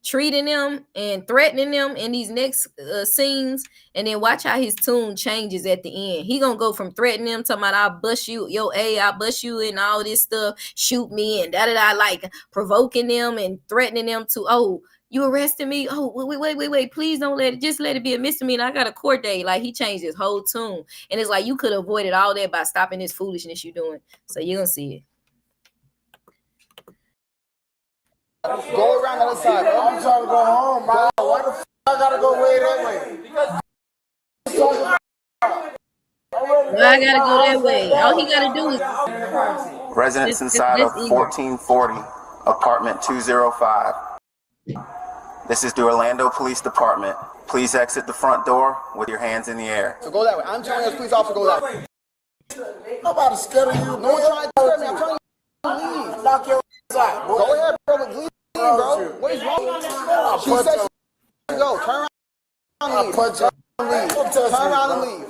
treating them and threatening them in these next scenes, and then watch how his tune changes at the end. He gonna go from threatening them, talking about I'll bust you, I'll bust you and all this stuff, shoot me and da-da-da, like provoking them and threatening them to, oh, you arrested me? Oh, wait, please don't let it be a misdemeanor. I got a court date. Like, he changed his whole tune. And it's like you could have avoided all that by stopping this foolishness you're doing. So you're gonna see it. Go around the other side, bro. I'm trying to go home, man. Why the f I gotta go way that way? Why I gotta go that way? All he gotta do is residents inside of 1440 apartment 205. This is the Orlando Police Department. Please exit the front door with your hands in the air. So go that way. I'm telling you, police officer, go that way. Nobody scared of you. No one's trying to scare me. I'm telling you, leave. Knock your out. Go ahead, bro. Leave, bro. What is wrong? She said she go. Turn around and leave. Turn around and leave.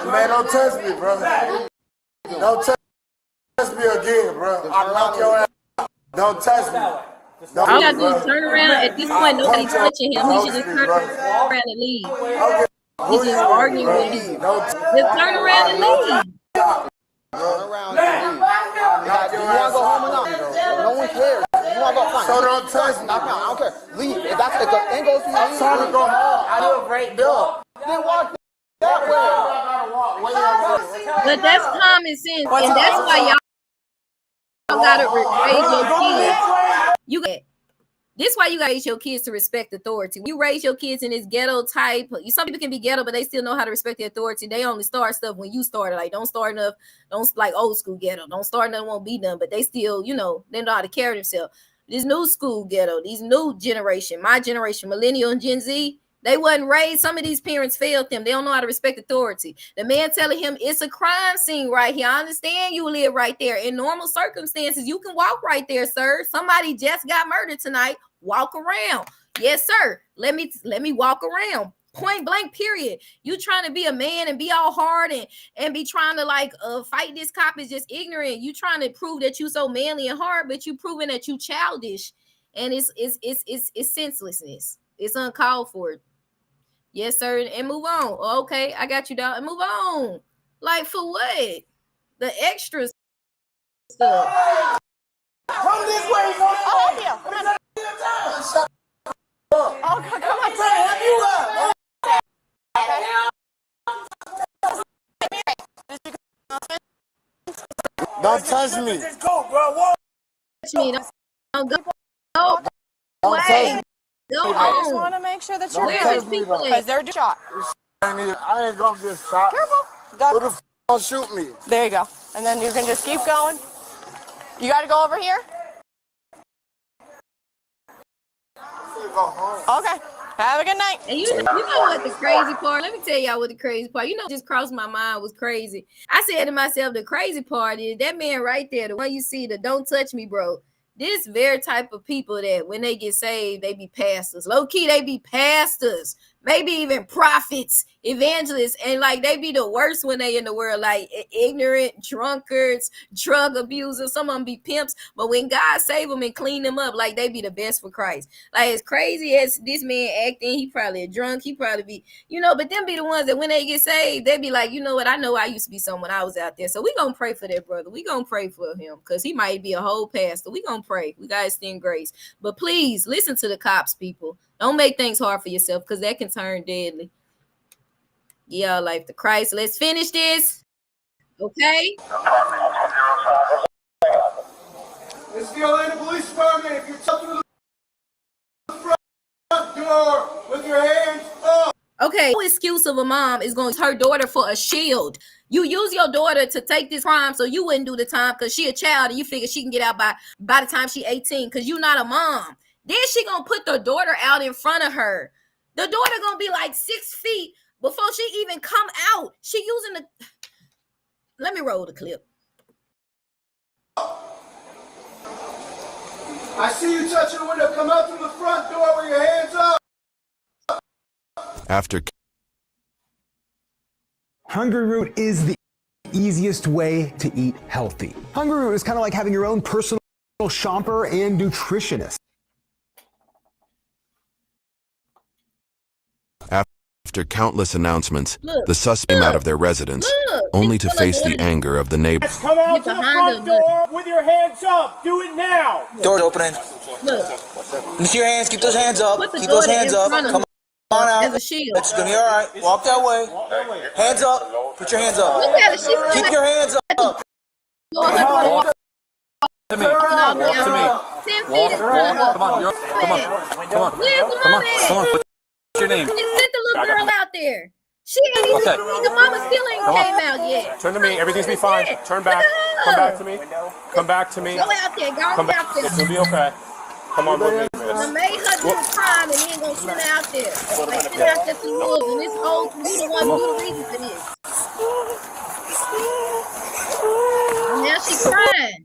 Man, don't touch me, bro. Don't touch me again, bro. I'll knock your ass out. Don't touch me. All you gotta do is turn around. At this point, nobody's touching him. He should just turn around and leave. He's just arguing with you. Just turn around and leave. Turn around and leave. You want to go home or not? No one cares. You want to go, fine. So don't touch me. I don't care. Leave. If the end goes to you, I'm trying to go home. I live right there. Then walk that way. But that's common sense, and that's why y'all gotta raise your kids. This is why you gotta raise your kids to respect authority. When you raise your kids in this ghetto type, some people can be ghetto, but they still know how to respect the authority. They only start stuff when you start it. Like, don't start enough, don't like old school ghetto. Don't start nothing, won't be done. But they still, they know how to carry themselves. This new school ghetto, these new generation, my generation, millennial and Gen Z, they wasn't raised. Some of these parents failed them. They don't know how to respect authority. The man telling him it's a crime scene right here. I understand you live right there. In normal circumstances, you can walk right there, sir. Somebody just got murdered tonight. Walk around. Yes, sir. Let me walk around. Point blank, period. You trying to be a man and be all hard and be trying to fight this cop is just ignorant. You trying to prove that you so manly and hard, but you proving that you childish. And it's senselessness. It's uncalled for. Yes, sir. And move on. Okay, I got you down. And move on. Like, for what? The extras. stuff. Come this way, go this Oh, way. yeah. Come on. Oh, Oh, come on. I'm trying to help you up. Don't touch me. Just go, bro. Whoa. Touch me. Don't go. Don't touch me. Go I just on. want to make sure that Don't you're touch good. me, though. Because they're shot. I ain't gonna get shot. Careful. Who the f gonna shoot me? There you go. And then you can just keep going. You got to go over here? Okay. Have a good night. And you know what the crazy part? Let me tell y'all what the crazy part. You know, just crossed my mind was crazy. I said to myself, the crazy part is that man right there, the one you see, the don't touch me, bro. This very type of people that when they get saved, they be pastors. Low key, they be pastors. Maybe even prophets, evangelists, and like they be the worst when they in the world, like ignorant, drunkards, drug abusers. Some of them be pimps, but when God save them and clean them up, like they be the best for Christ. Like as crazy as this man acting, he probably a drunk, he probably be, but them be the ones that when they get saved, they be like, you know what? I know I used to be someone, I was out there, so we gonna pray for that brother. We gonna pray for him because he might be a whole pastor. We gonna pray. We gotta extend grace, but please listen to the cops, people. Don't make things hard for yourself because that can turn deadly. Yeah, life to Christ. Let's finish this. Okay? It's the Orlando Police Department. If you're touching the front door with your hands up. Okay, no excuse of a mom is going to use her daughter for a shield. You use your daughter to take this crime so you wouldn't do the time because she a child and you figure she can get out by the time she 18 because you're not a mom. Then she gonna put the daughter out in front of her. The daughter gonna be like 6 feet before she even come out. She using the. Let me roll the clip. I see you touching the window. Come out through the front door with your hands up. After Hungry Root is the easiest way to eat healthy. Hungry Root is kind of like having your own personal shopper and nutritionist. After countless announcements, Look, the suspect came out of their residence, only to face the anger of the neighbors. Come out to the front door with your hands up. Do it now. Door's opening. Look. Let me see your hands. Keep those hands up. Put the Keep those daughter hands in up. front of Come her on out. as a shield. It's gonna be all right. Walk that way. Hands up. Put your hands up. Look at her. She's Keep your hands up. Walk to me. Walk to me. Walk. Come on. Come on. Where's the mama at? Come on. What's your name? Send the little girl out there. She ain't even, the mama still ain't came out yet. Turn to me. Everything's gonna be fine. Turn back. Come back to me. Come back to me. Go out there. Go Come back. out there. It'll be okay. Come on, baby. I made her do a crime and then gonna send her out there. Like send her out there to the wolves and this whole you the one who the reason for this. And now she crying.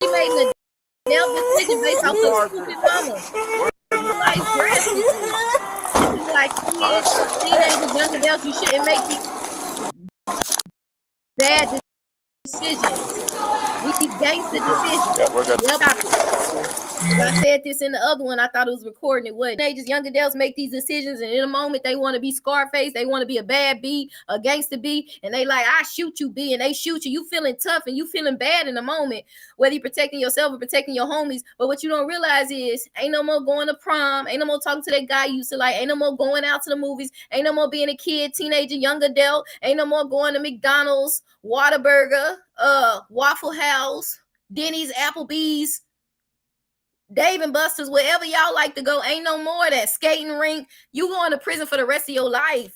She made a nail decision based off her stupid mama. Like drastic. Like kids, teenagers, young adults, you shouldn't make these bad decisions. These gangster decisions. Yeah, we're good. I said this in the other one. I thought it was recording. It wasn't. Teenagers, young adults make these decisions, and in a moment they want to be Scarface. They want to be a bad B, a gangster B, and they like, I shoot you, B, and they shoot you. You feeling tough and you feeling bad in the moment, whether you're protecting yourself or protecting your homies. But what you don't realize is, ain't no more going to prom, ain't no more talking to that guy you used to like, ain't no more going out to the movies, ain't no more being a kid, teenager, young adult, ain't no more going to McDonald's, Whataburger, Waffle House, Denny's, Applebee's, Dave and Buster's, wherever y'all like to go. Ain't no more of that skating rink. You going to prison for the rest of your life.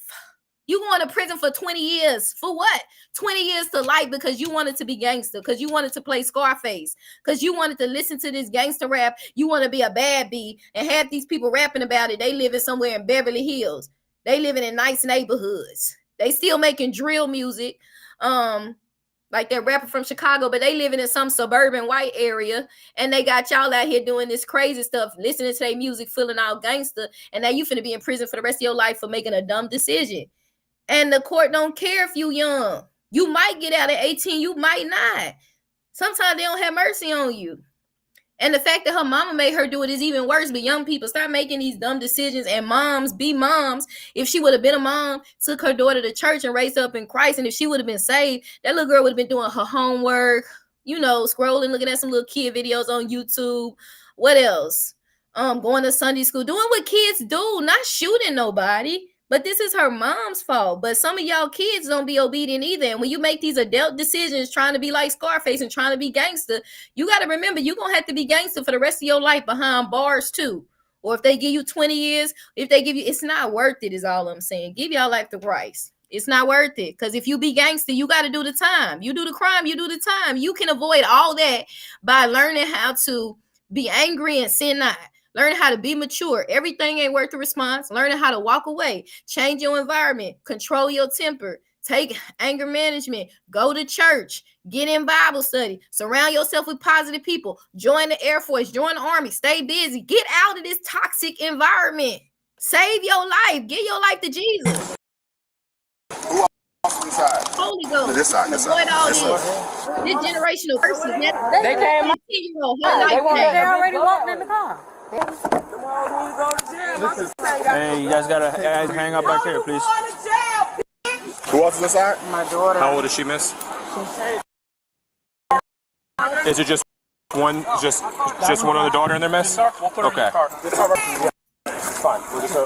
You going to prison for 20 years. For what? 20 years to life because you wanted to be gangster, because you wanted to play Scarface, because you wanted to listen to this gangster rap. You want to be a bad B and have these people rapping about it. They living somewhere in Beverly Hills. They living in nice neighborhoods. They still making drill music. Like they're rapping from Chicago, but they living in some suburban white area, and they got y'all out here doing this crazy stuff, listening to their music, feeling all gangster, and now you finna be in prison for the rest of your life for making a dumb decision. And the court don't care if you young. You might get out at 18, you might not. Sometimes they don't have mercy on you. And the fact that her mama made her do it is even worse. But young people, start making these dumb decisions. And moms, be moms. If she would have been a mom, took her daughter to church and raised up in Christ, and if she would have been saved, that little girl would have been doing her homework, you know, scrolling, looking at some little kid videos on YouTube. What else? Going to Sunday school, doing what kids do, not shooting nobody. But this is her mom's fault. But some of y'all kids don't be obedient either. And when you make these adult decisions trying to be like Scarface and trying to be gangster, you got to remember you're going to have to be gangster for the rest of your life behind bars too. Or if they give you 20 years, if they give you, it's not worth it is all I'm saying. Give y'all life to Christ. It's not worth it. Because if you be gangster, you got to do the time. You do the crime, you do the time. You can avoid all that by learning how to be angry and sin not. Learn how to be mature. Everything ain't worth the response. Learning how to walk away. Change your environment. Control your temper. Take anger management. Go to church. Get in Bible study. Surround yourself with positive people. Join the Air Force. Join the Army. Stay busy. Get out of this toxic environment. Save your life. Give your life to Jesus. Holy Ghost. This side. Avoid all this. This generational curses. They came up. They already walked in the car. Hey, you guys gotta hang up back here, please. Who else is inside? My daughter. How old is she, miss? Is it just one other daughter in there, miss? Okay. Fine. We're just who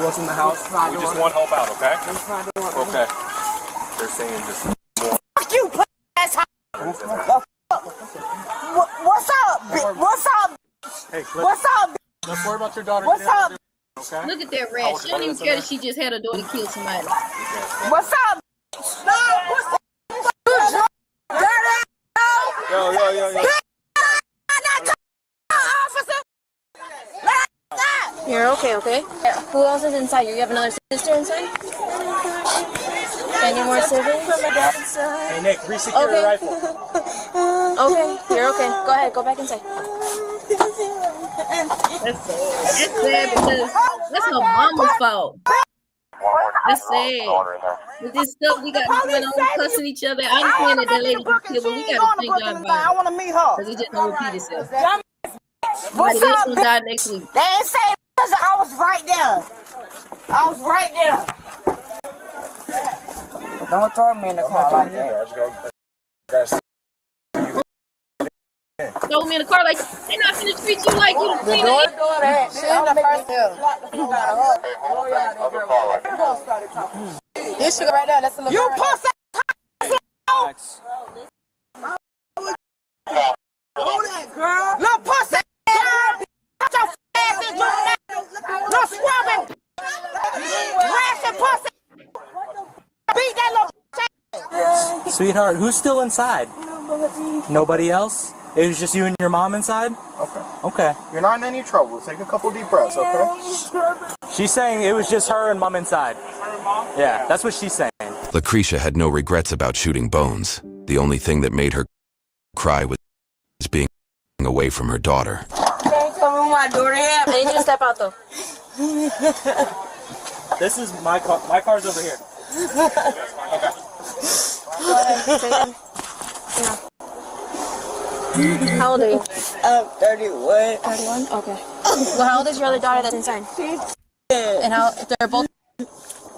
else in the house? We just want help out, okay? Okay. They're saying just more. Fuck you, asshole. What's up? What's up? Hey, what's up? Let's worry about your daughter. What's up? Okay. Look at that rat. She don't even care that she just had her daughter kill somebody. What's up? Yo. You're okay? Yeah. Who else is inside? You have another sister inside? Any more siblings? Hey, Nick, resecure the rifle. Okay, you're okay. Go ahead, go back inside. That's sad because that's her mama's fault. That's sad. With this stuff we got going on, cussing each other. I understand that that lady gets killed, but we got to thank God about it. I want to meet her. Because it just don't repeat itself. What's else up? gonna die next week. They ain't saying because I was right there. Don't throw me in the car like that. Throw me in the car like they're not gonna treat you like you the queen. This sugar right there, that's a little. You pussy! Girl. Little pussy! Shut your ass in your neck! Little scrubbing! Rash pussy! Beat that little shit! Sweetheart, who's still inside? Nobody else? It was just you and your mom inside? Okay. You're not in any trouble. Take a couple deep breaths, okay? She's saying it was just her and mom inside. Yeah, that's what she's saying. Lucretia had no regrets about shooting Bones. The only thing that made her cry was being away from her daughter. Come on, my daughter. I need you to step out though. This is my car. My car's over here. Okay. How old are you? I'm 31. 31? Okay. Well, how old is your other daughter that's inside? And how, they're both?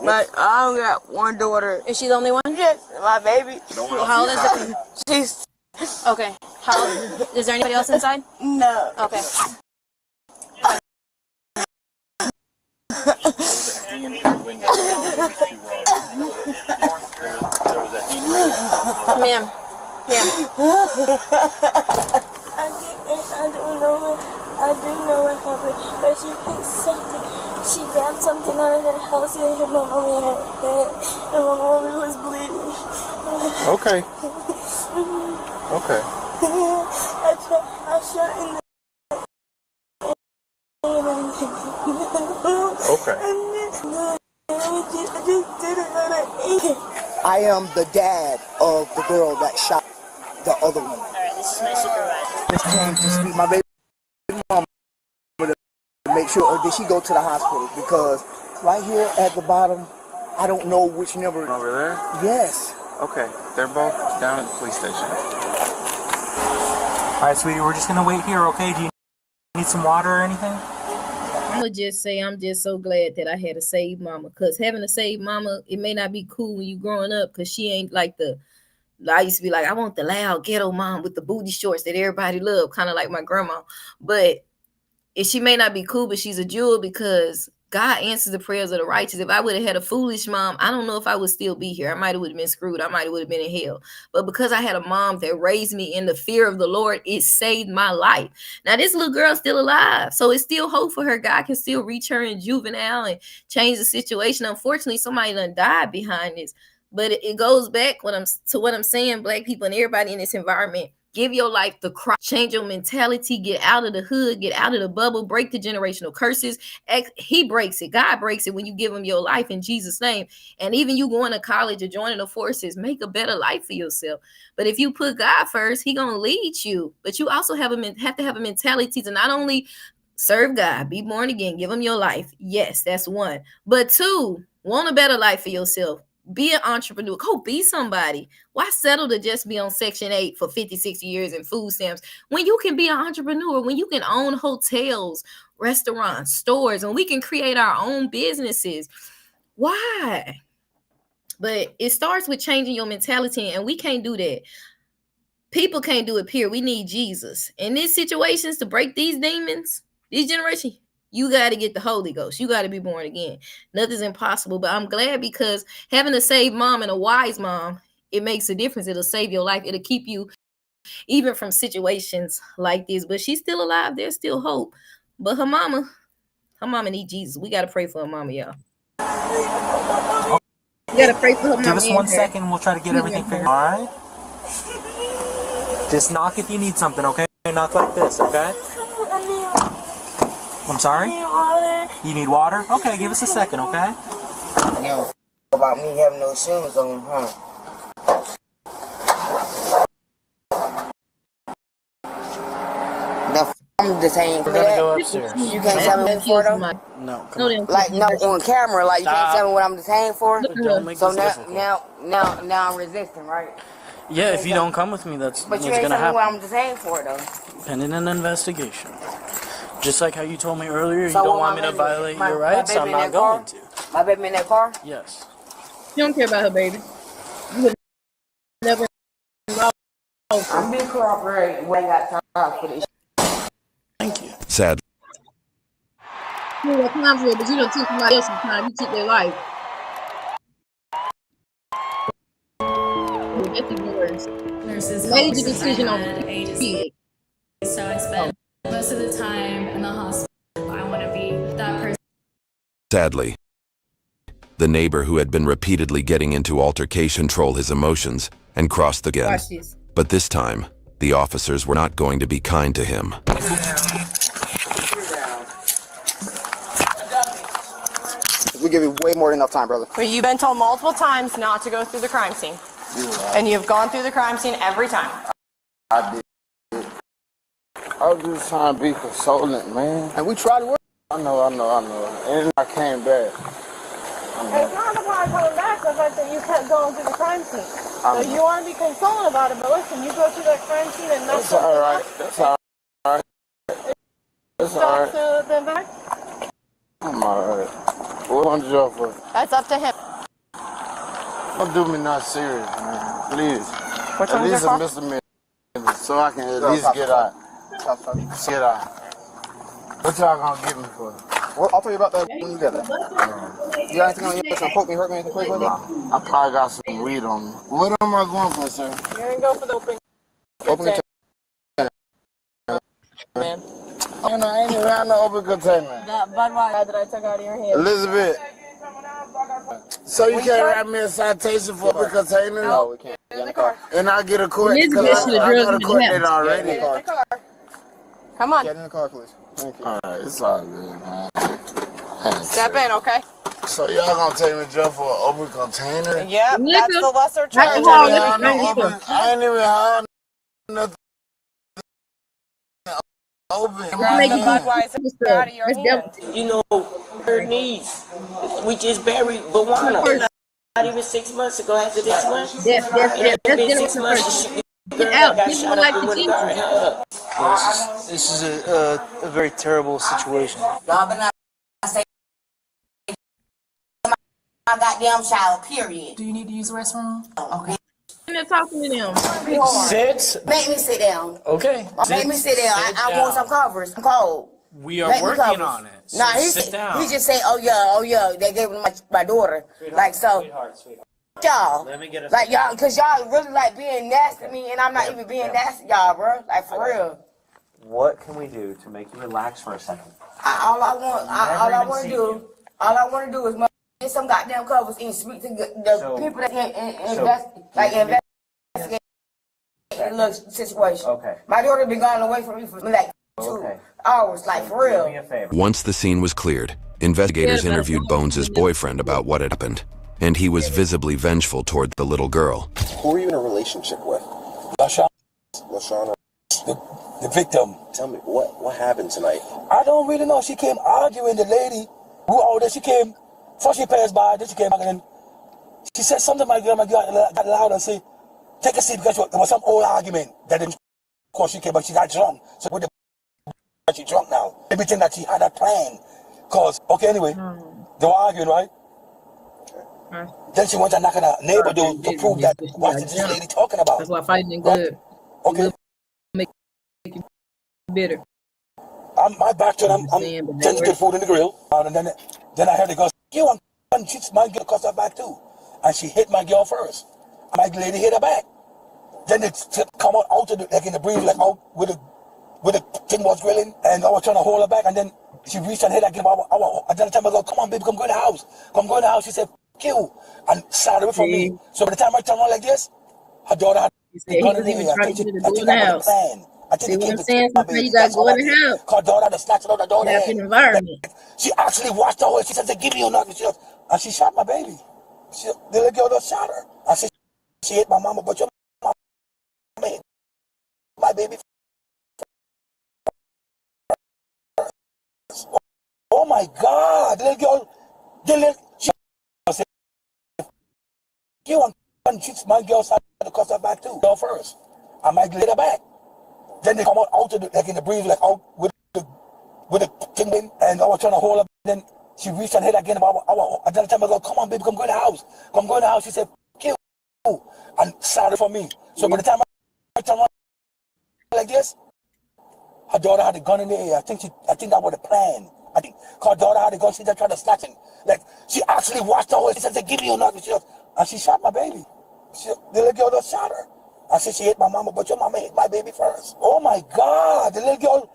But I only got one daughter. Is she the only one? Yes, my baby. How old is it? She's... Okay. How old? Is there anybody else inside? No. Okay. Ma'am. I didn't know what happened, but she picked something. She grabbed something out of the house and hit my mommy in her head, and my mommy was bleeding. Okay. Okay. I shot in the... Okay. I am the dad of the girl that shot the other one. Alright, this is my supervisor. Just came to speak my baby mama to make sure, or did she go to the hospital? Because right here at the bottom, I don't know which number. Over there? Yes. Okay, they're both down at the police station. Alright, sweetie, we're just gonna wait here, okay? Do you need some water or anything? I'm gonna just say I'm just so glad that I had a saved mama, because having a saved mama, it may not be cool when you growing up, because she ain't like I used to be like, I want the loud ghetto mom with the booty shorts that everybody love, kind of like my grandma. But she may not be cool, but she's a jewel, because God answers the prayers of the righteous. If I would have had a foolish mom, I don't know if I would still be here. I might have would have been screwed. I might have would have been in hell. But because I had a mom that raised me in the fear of the Lord, it saved my life. Now, this little girl's still alive, so it's still hope for her. God can still reach her in juvenile and change the situation. Unfortunately, somebody done died behind this. But it goes back to what I'm saying, Black people and everybody in this environment. Give your life the cross, change your mentality, get out of the hood, get out of the bubble, break the generational curses. He breaks it. God breaks it when you give him your life in Jesus' name. And even you going to college or joining the forces, make a better life for yourself. But if you put God first, he gonna lead you. But you also have to have a mentality to not only serve God, be born again, give him your life. Yes, that's one. But two, want a better life for yourself. Be an entrepreneur. Go be somebody. Why settle to just be on Section 8 for 50, 60 years and food stamps when you can be an entrepreneur, when you can own hotels, restaurants, stores, and we can create our own businesses? Why? But it starts with changing your mentality, and we can't do that. People can't do it, period. We need Jesus. In these situations, to break these demons, these generations, you got to get the Holy Ghost. You got to be born again. Nothing's impossible. But I'm glad, because having a saved mom and a wise mom, it makes a difference. It'll save your life. It'll keep you even from situations like this. But she's still alive. There's still hope. But her mama need Jesus. We got to pray for her mama, y'all. You got to pray for her mama. Give us 1 second. We'll try to get everything figured out. All right? Just knock if you need something, okay? Knock like this, okay? I'm sorry? You need water? Okay, give us a second, okay? Yo, about me having no shoes on, huh? I'm detained. We're gonna go upstairs. You can't tell me what for though? No, come on. Like, no, on camera, like, you can't tell me what I'm detained for? Don't make so this now I'm resisting, right? Yeah, if you don't come with me, that's but what's you ain't gonna tell me happen. what I'm detained for, though. Pending an investigation. Just like how you told me earlier, So you don't what want me to violate your rights, I'm not going to. My baby in that car? Yes. You don't care about her baby. You would never. I'm being cooperating. We ain't got time for this. Thank you. Sad. You got time for it, but you don't take somebody else's time. You took their life. That's even worse. Nurses made the decision on the agency. So I spend most of the time in the hospital. I want to be that person. Sadly, the neighbor who had been repeatedly getting into altercation controlled his emotions and crossed again. Watch this. But this time, the officers were not going to be kind to him. We give you way more than enough time, brother. But you've been told multiple times not to go through the crime scene. And you've gone through the crime scene every time. I did. I was just trying to be consoling, man. And we tried to work. I know. And I came back. It's not about coming back, the fact that you kept going through the crime scene. So you want to be consoling about it, but listen, you go through that crime scene and That's all right. That's all right. That's all right. So then back? I'm all right. What on jail for? That's up to him. Don't do me not serious, man. Please. Which at one's least your a misdemeanor, so I can at least get out. Get out. What y'all gonna get me for? Well, I'll tell you about that when you get there. You got anything on your to poke me, hurt me, anything quick like that? I probably got some weed on me. What am I going for, sir? You're going to go for the open. Open container. Man. I ain't even had no open container. That Budweiser that I took out of your hand. Elizabeth. So you can't write me a citation for open container? No, we can't. Get in the car. And I get a court? Elizabeth should have I drilled got a him court in the date already. Get in the car. Come on. Get in the car, please. Thank you. All right, it's all good, man. Step in, okay? So y'all gonna take me to jail for an open container? Yep, that's the lesser charge. I ain't even had nothing open. Budweiser out of your hand. You know, her niece, we just buried Bawana. Not even 6 months ago after this one. Yes. It's been 6 months. Get out. People don't like the Jesus. This is a very terrible situation. Y'all better not say my goddamn child, period. Do you need to use the restroom? Okay. And they're talking to them. Sit. Make me sit down. Okay. Make me sit down. I want some covers. I'm cold. We are working on it. So nah, sit down. He just say, oh yeah. They gave him my daughter. Like so. Sweetheart. Y'all, like y'all, cause y'all really like being nasty to me, and I'm not even being nasty, y'all, bro. Like for real. What can we do to make you relax for a second? All I want to do is get some goddamn covers and speak to the people that investigate the little situation. Okay. My daughter been gone away from me for like 2 hours, like for real. Do me a favor. Once the scene was cleared, investigators interviewed Bones' boyfriend about what had happened, and he was visibly vengeful toward the little girl. Who are you in a relationship with? LaShawn. The victim. Tell me, what happened tonight? I don't really know. She came arguing, the lady. Who older? She came. First she passed by, then she came back and she said something. My girl got loud and say, take a seat, because there was some old argument that of course she came, but she got drunk. So with the she drunk now. Everything that she had a plan. Cause anyway, they were arguing, right? Then she went and knocked on her neighbor door to prove that what is this lady talking about. That's why fighting ain't good. Okay. Make you bitter. I'm my back to them. I'm trying to get food in the grill. And then I heard the girl say, you and she's my girl across her back too. And she hit my girl first. And my lady hit her back. Then it come out of the, like in the breeze, like out with the thing was grilling. And I was trying to hold her back. And then she reached and hit her again. And then the time I go, come on, baby, come go in the house. Come go in the house. She said, you. And started away from me. So by the time I turned around like this, her daughter had the gun in the air. I think that was the plan. See what I'm saying? Sometimes you gotta go in the house. Her daughter had to snatch it out the door. That's an environment. She actually watched her. She said, give me your knife. And she shot my baby. The little girl just shot her. I said, she hit my mama, but your mama hit my baby. Oh my God. The little girl, you and my girl started to cross her back too. Girl first. I might hit her back. Then they come out of the, like in the breeze, like out with the thing, and I was trying to hold her. Then she reached and hit again. And then the time I go, come on, baby, come go in the house. Come go in the house. She said, you. And started for me. So by the time I turned around like this, her daughter had the gun in the air. I think that was the plan. I think her daughter had the gun. She just tried to snatch it. Like she actually watched her. She said, give me your knife. And she shot my baby. The little girl just shot her. I said, she hit my mama, but your mama hit my baby first. Oh my God, the little girl,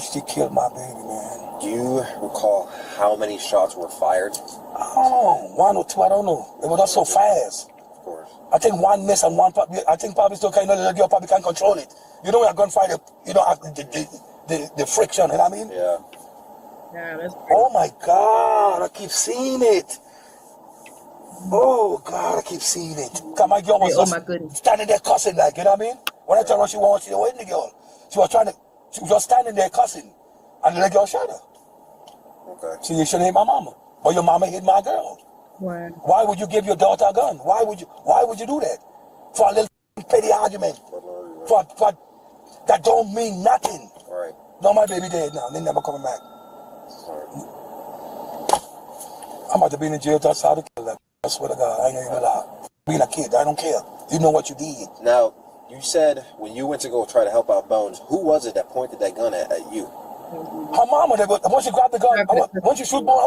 she killed my baby, man. Do you recall how many shots were fired? Oh, 1 or 2, I don't know. It was just so fast. Of course. I think one missed and one probably, I think probably still kind of, the little girl probably can't control it. You know when a gunfighter, you don't have the friction, you know what I mean? Yeah. Oh my God, I keep seeing it. Oh God, I keep seeing it. Cause my girl was standing there cussing, like, you know what I mean? When I tell her she wants, she wasn't the girl. She was just standing there cussing, and the little girl shot her. Okay. So you shouldn't hit my mama, but your mama hit my girl. Right. Why would you give your daughter a gun? Why would you do that? For a little petty argument. For that don't mean nothing. Right. No, my baby dead now. They never coming back. Sorry. I'm about to be in jail just how to kill them. I swear to God, I ain't even lie. Being a kid, I don't care. You know what you did. Now, you said when you went to go try to help out Bones, who was it that pointed that gun at you? Her mama, once she grabbed the gun, once she shoot Bones,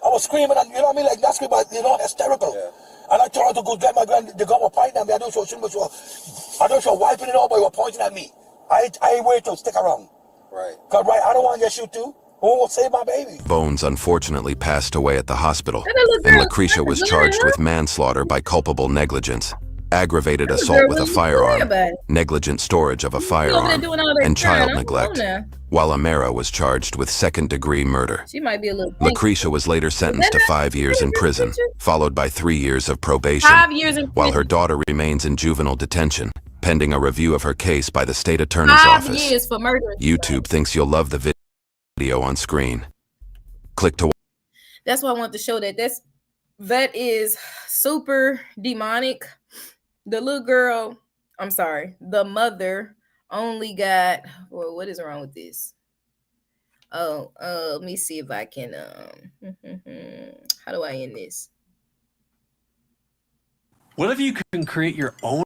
I was screaming, and you know what I mean? Like, not screaming, but, you know, hysterical. Yeah. And I told her to go get my gun. The gun was pointing at me. I don't show wiping it off, but you were pointing at me. I ain't wait to stick around. Right. Cause I don't want to get shoot too. Who will save my baby? Bones unfortunately passed away at the hospital, and Lucretia was charged with manslaughter by culpable negligence, aggravated assault with a firearm, negligent storage of a firearm, and child neglect, while Amara was charged with second-degree murder. She might be a little. Lucretia was later sentenced to 5 years in prison, followed by 3 years of probation, 5 years in prison, while her daughter remains in juvenile detention, pending a review of her case by the state attorney's 5 office. years for murder. YouTube thinks you'll love the video on screen. Click to. That's why I want to show that. That is super demonic. The little girl, I'm sorry, the mother only got, well, what is wrong with this? Oh, let me see if I can, how do I end this? What if you can create your own?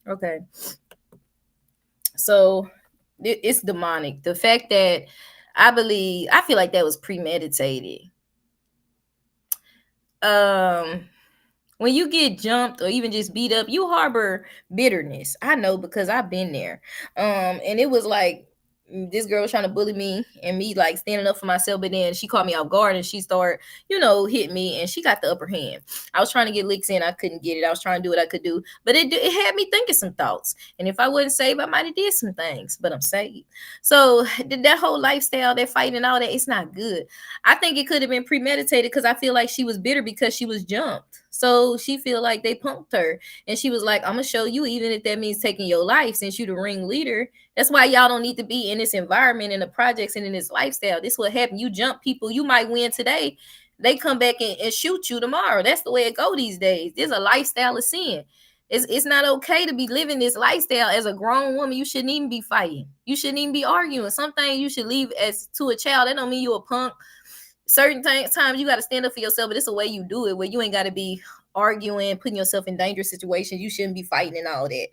Okay. So it's demonic. The fact that I feel like that was premeditated. When you get jumped or even just beat up, you harbor bitterness. I know because I've been there. And it was like this girl was trying to bully me and me like standing up for myself, but then she caught me off guard and she started, hit me and she got the upper hand. I was trying to get licks in, I couldn't get it. I was trying to do what I could do, but it had me thinking some thoughts. And if I wasn't saved, I might have did some things, but I'm saved. So that whole lifestyle, that fighting and all that, it's not good. I think it could have been premeditated because I feel like she was bitter because she was jumped. So she feel like they punked her and she was like, I'm gonna show you, even if that means taking your life, since you the ringleader. That's why y'all don't need to be in this environment, in the projects, and in this lifestyle. This what happened. You jump people, you might win today. They come back and shoot you tomorrow. That's the way it go these days. There's a lifestyle of sin. It's not okay to be living this lifestyle as a grown woman. You shouldn't even be fighting. You shouldn't even be arguing. Something you should leave as to a child. That don't mean you a punk. Certain times you got to stand up for yourself, but it's a way you do it where you ain't got to be arguing, putting yourself in dangerous situations. You shouldn't be fighting and all that.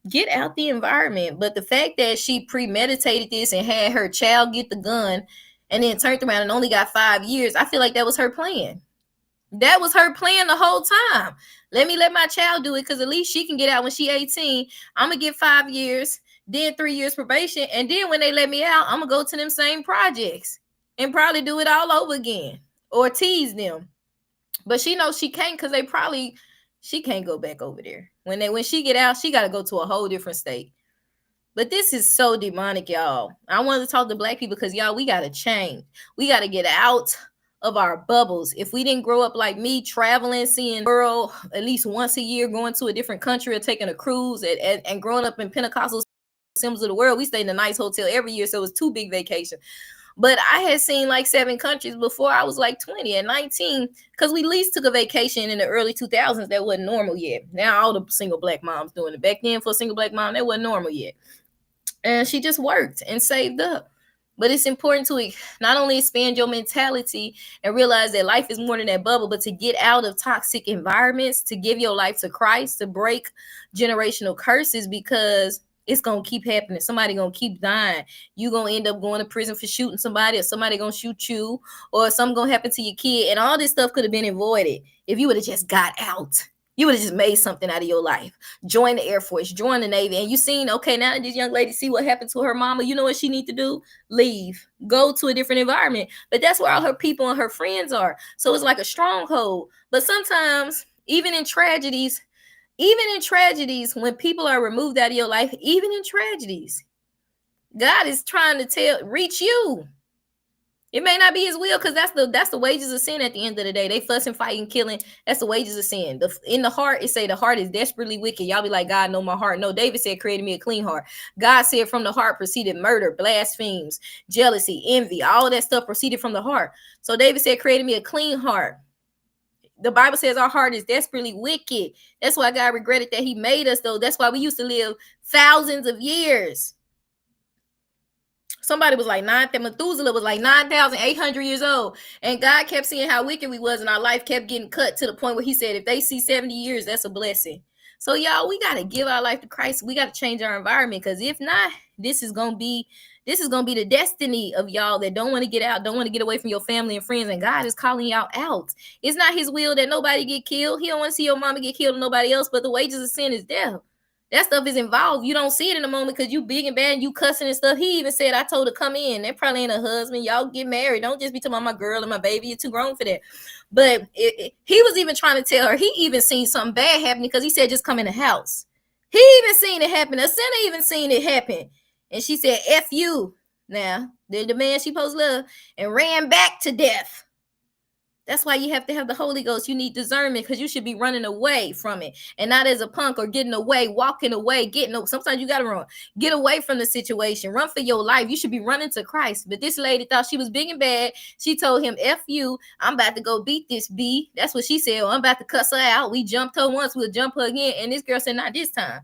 Get out the environment. But the fact that she premeditated this and had her child get the gun and then turned around and only got 5 years, I feel like that was her plan. That was her plan the whole time. Let my child do it because at least she can get out when she's 18. I'm going to get 5 years, then 3 years probation. And then when they let me out, I'm going to go to them same projects and probably do it all over again or tease them. But she knows she can't because she can't go back over there. When she get out, she got to go to a whole different state. But this is so demonic, y'all. I wanted to talk to Black people because, y'all, we got to change. We got to get out of our bubbles. If we didn't grow up like me, traveling, seeing the world at least once a year, going to a different country or taking a cruise and growing up in Pentecostal Symbols of the World, we stayed in a nice hotel every year. So it was 2 big vacations. But I had seen like 7 countries before I was like 20 and 19 because we at least took a vacation in the early 2000s. That wasn't normal yet. Now all the single Black moms doing it. Back then for a single Black mom, that wasn't normal yet. And she just worked and saved up. But it's important to not only expand your mentality and realize that life is more than that bubble, but to get out of toxic environments, to give your life to Christ, to break generational curses, because it's going to keep happening. Somebody going to keep dying. You going to end up going to prison for shooting somebody, or somebody going to shoot you, or something going to happen to your kid. And all this stuff could have been avoided if you would have just got out. You would have just made something out of your life. Join the Air Force, join the Navy. And you seen, okay, now this young lady see what happened to her mama. You know what she need to do? Leave. Go to a different environment. But that's where all her people and her friends are. So it's like a stronghold. But sometimes, even in tragedies, when people are removed out of your life, even in tragedies, God is trying to reach you. It may not be his will, because that's the wages of sin at the end of the day. They fussing, fighting, killing. That's the wages of sin. In the heart, it say the heart is desperately wicked. Y'all be like, God know my heart. No, David said, created me a clean heart. God said from the heart proceeded murder, blasphemies, jealousy, envy. All of that stuff proceeded from the heart. So David said, created me a clean heart. The Bible says our heart is desperately wicked. That's why God regretted that he made us, though. That's why we used to live thousands of years. Somebody was like Methuselah was like 9,800 years old. And God kept seeing how wicked we was, and our life kept getting cut to the point where he said, if they see 70 years, that's a blessing. So y'all, we got to give our life to Christ. We got to change our environment, because if not, this is going to be the destiny of y'all that don't want to get out, don't want to get away from your family and friends. And God is calling y'all out. It's not his will that nobody get killed. He don't want to see your mama get killed or nobody else, but the wages of sin is death. That stuff is involved. You don't see it in the moment because you big and bad and you cussing and stuff. He even said, I told her to come in. That probably ain't a husband. Y'all get married. Don't just be talking about my girl and my baby. You're too grown for that. But he was even trying to tell her. He even seen something bad happening, because he said, just come in the house. He even seen it happen. A sinner even seen it happen. And she said, F you. Now, the man she supposed to love, and ran back to death. That's why you have to have the Holy Ghost. You need discernment because you should be running away from it and not as a punk or getting away, walking away, sometimes you got to run. Get away from the situation. Run for your life. You should be running to Christ. But this lady thought she was big and bad. She told him, F you. I'm about to go beat this B. That's what she said. I'm about to cuss her out. We jumped her once. We'll jump her again. And this girl said, not this time.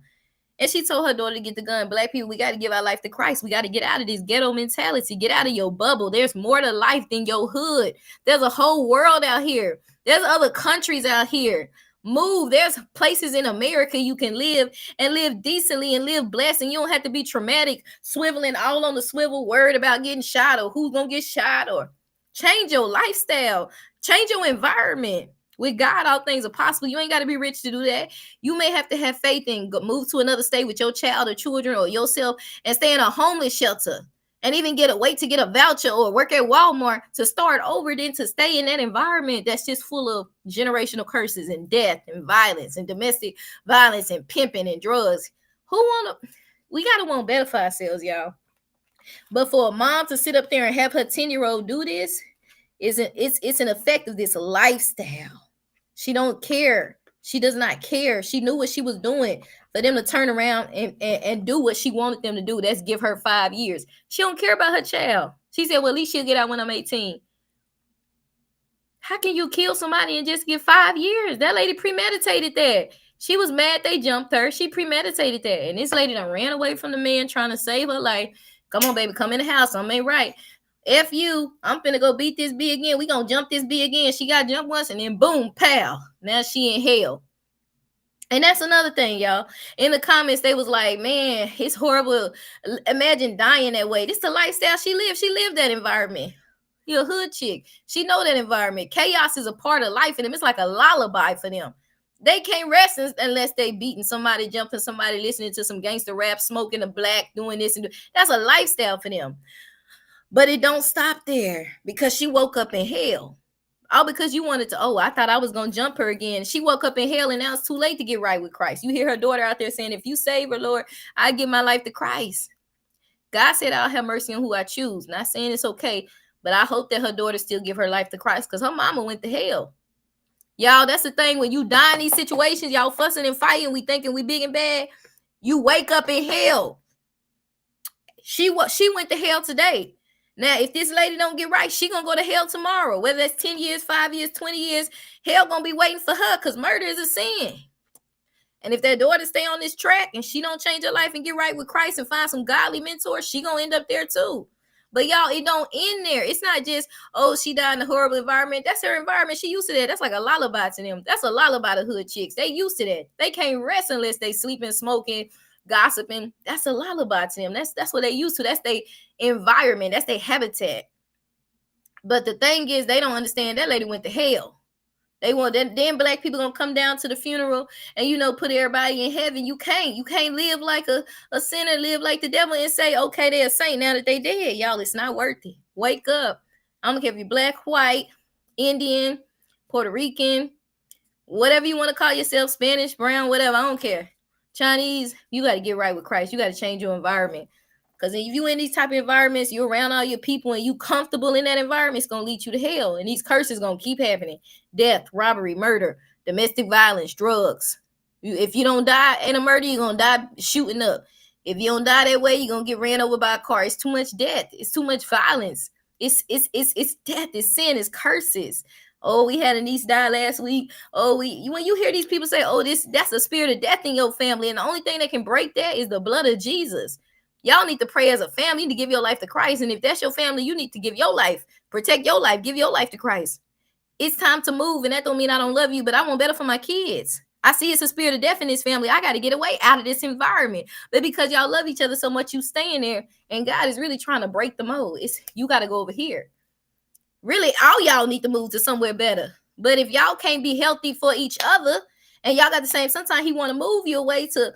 And she told her daughter to get the gun. Black people, we got to give our life to Christ. We got to get out of this ghetto mentality. Get out of your bubble. There's more to life than your hood. There's a whole world out here. There's other countries out here. Move. There's places in America you can live and live decently and live blessed. And you don't have to be traumatic, swiveling all on the swivel, worried about getting shot or who's going to get shot, or change your lifestyle. Change your environment. With God, all things are possible. You ain't got to be rich to do that. You may have to have faith and move to another state with your child or children or yourself and stay in a homeless shelter and even get a voucher or work at Walmart to start over, then to stay in that environment that's just full of generational curses and death and violence and domestic violence and pimping and drugs. We got to want better for ourselves, y'all. But for a mom to sit up there and have her 10-year-old do this, it's an effect of this lifestyle. She don't care. She does not care. She knew what she was doing. For them to turn around and do what she wanted them to do, that's give her 5 years. She don't care about her child. She said, well, at least she'll get out when I'm 18. How can you kill somebody and just get 5 years? That lady premeditated that. She was mad they jumped her. She premeditated that. And this lady done ran away from the man trying to save her life. Come on, baby, come in the house. I'm ain't right. F you, I'm finna go beat this B again. We gonna jump this B again. She got jumped once and then boom, pow. Now she in hell. And that's another thing, y'all. In the comments, they was like, man, it's horrible. Imagine dying that way. This is the lifestyle she lived. She lived that environment. You're a hood chick. She know that environment. Chaos is a part of life for them. It's like a lullaby for them. They can't rest unless they beating somebody, jumping somebody, listening to some gangster rap, smoking a black, doing this. That's a lifestyle for them. But it don't stop there because she woke up in hell. All because you wanted to, I thought I was going to jump her again. She woke up in hell and now it's too late to get right with Christ. You hear her daughter out there saying, if you save her, Lord, I give my life to Christ. God said, I'll have mercy on who I choose. Not saying it's okay, but I hope that her daughter still give her life to Christ because her mama went to hell. Y'all, that's the thing. When you die in these situations, y'all fussing and fighting, we thinking we big and bad. You wake up in hell. She went to hell today. Now, if this lady don't get right, she gonna go to hell tomorrow. Whether that's 10 years, 5 years, 20 years, hell gonna be waiting for her because murder is a sin. And if that daughter stay on this track and she don't change her life and get right with Christ and find some godly mentors, she gonna end up there too. But y'all, it don't end there. It's not just, she died in a horrible environment. That's her environment. She used to that. That's like a lullaby to them. That's a lullaby to hood chicks. They used to that. They can't rest unless they sleeping, smoking, gossiping. That's a lullaby to them. That's what they used to. That's their environment. That's their habitat. But the thing is, they don't understand that lady went to hell. They want that. Then black people gonna come down to the funeral and put everybody in heaven. You can't live like a sinner, live like the devil, and say, okay, they're a saint now that they dead. Y'all, it's not worth it. Wake up. I don't care if you're black, white, Indian, Puerto Rican, whatever you want to call yourself, Spanish, brown, whatever. I don't care. Chinese, you got to get right with Christ. You got to change your environment. Because if you in these type of environments, you're around all your people and you comfortable in that environment, it's going to lead you to hell. And these curses going to keep happening. Death, robbery, murder, domestic violence, drugs. If you don't die in a murder, you're going to die shooting up. If you don't die that way, you're going to get ran over by a car. It's too much death. It's too much violence. It's death. It's sin. It's curses. We had a niece die last week. When you hear these people say, that's the spirit of death in your family. And the only thing that can break that is the blood of Jesus. Y'all need to pray as a family. You need to give your life to Christ. And if that's your family, you need to give your life, protect your life, give your life to Christ. It's time to move. And that don't mean I don't love you, but I want better for my kids. I see it's a spirit of death in this family. I got to get away out of this environment. But because y'all love each other so much, you stay in there. And God is really trying to break the mold. You got to go over here. Really, all y'all need to move to somewhere better. But if y'all can't be healthy for each other and y'all got the same, sometimes he want to move you away to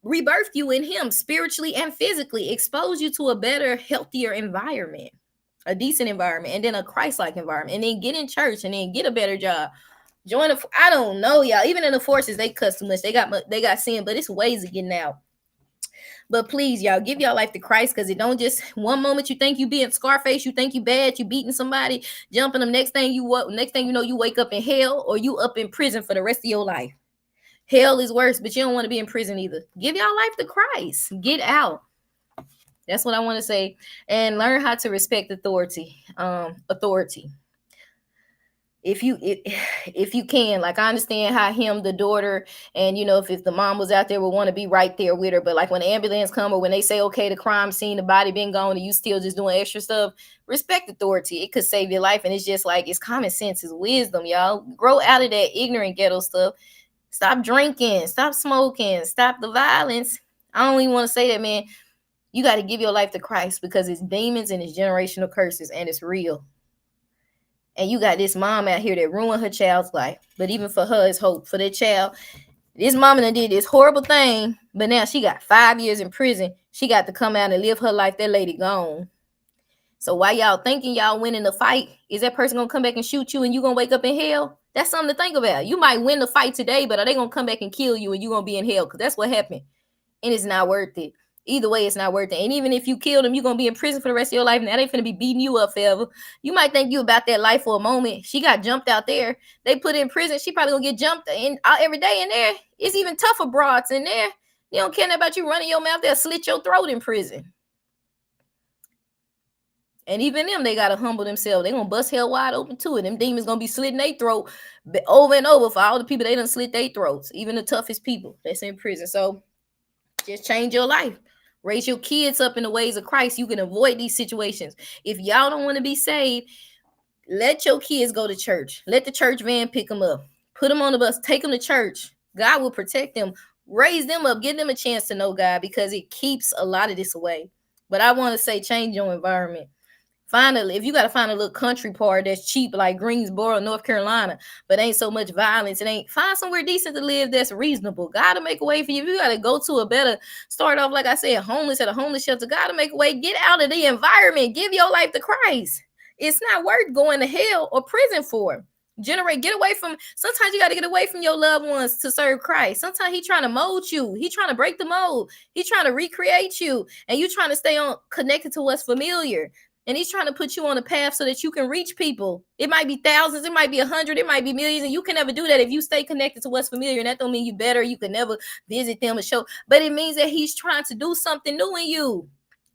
rebirth you in him spiritually and physically, expose you to a better, healthier environment, a decent environment, and then a Christ-like environment, and then get in church and then get a better job. I don't know, y'all. Even in the forces, they cuss too much. They got sin, but it's ways of getting out. But please, y'all, give y'all life to Christ, because it don't just one moment you think you being Scarface, you think you bad, you beating somebody, jumping them. Next thing you know, you wake up in hell, or you up in prison for the rest of your life. Hell is worse, but you don't want to be in prison either. Give y'all life to Christ. Get out. That's what I want to say. And learn how to respect authority. If you can, like, I understand how him, the daughter, and if the mom was out there, would want to be right there with her. But like when the ambulance come, or when they say, okay, the crime scene, the body been gone, and you still just doing extra stuff, respect authority. It could save your life. And it's just like, it's common sense, it's wisdom, y'all. Grow out of that ignorant ghetto stuff. Stop drinking, stop smoking, stop the violence. I don't even want to say that, man. You got to give your life to Christ, because it's demons and it's generational curses, and it's real. And you got this mom out here that ruined her child's life. But even for her, it's hope for that child. This mama done did this horrible thing, but now she got 5 years in prison. She got to come out and live her life. That lady gone. So while y'all thinking y'all winning the fight, is that person going to come back and shoot you and you going to wake up in hell? That's something to think about. You might win the fight today, but are they going to come back and kill you and you going to be in hell? Because that's what happened. And it's not worth it. Either way, it's not worth it. And even if you killed him, you're going to be in prison for the rest of your life. Now they finna be beating you up forever. You might think you about that life for a moment. She got jumped out there. They put her in prison. She probably going to get jumped in every day in there. It's even tougher broads in there. They don't care about you running your mouth. They'll slit your throat in prison. And even them, they got to humble themselves. They going to bust hell wide open to it. Them demons going to be slitting their throat over and over for all the people they done slit their throats. Even the toughest people that's in prison. So just change your life. Raise your kids up in the ways of Christ. You can avoid these situations. If y'all don't want to be saved, let your kids go to church. Let the church van pick them up. Put them on the bus. Take them to church. God will protect them. Raise them up. Give them a chance to know God, because it keeps a lot of this away. But I want to say, change your environment. If you got to find a little country part that's cheap, like Greensboro, North Carolina, but ain't so much violence, find somewhere decent to live that's reasonable. God will make a way for you. If you got to go to a better, start off, like I said, homeless at a homeless shelter, God will make a way. Get out of the environment. Give your life to Christ. It's not worth going to hell or prison for. Get away from, sometimes you got to get away from your loved ones to serve Christ. Sometimes he's trying to mold you. He's trying to break the mold. He's trying to recreate you, and you trying to stay connected to what's familiar. And he's trying to put you on a path so that you can reach people. It might be thousands, it might be 100, it might be millions, and you can never do that if you stay connected to what's familiar. And that don't mean you better. You can never visit them and show, but it means that he's trying to do something new in you.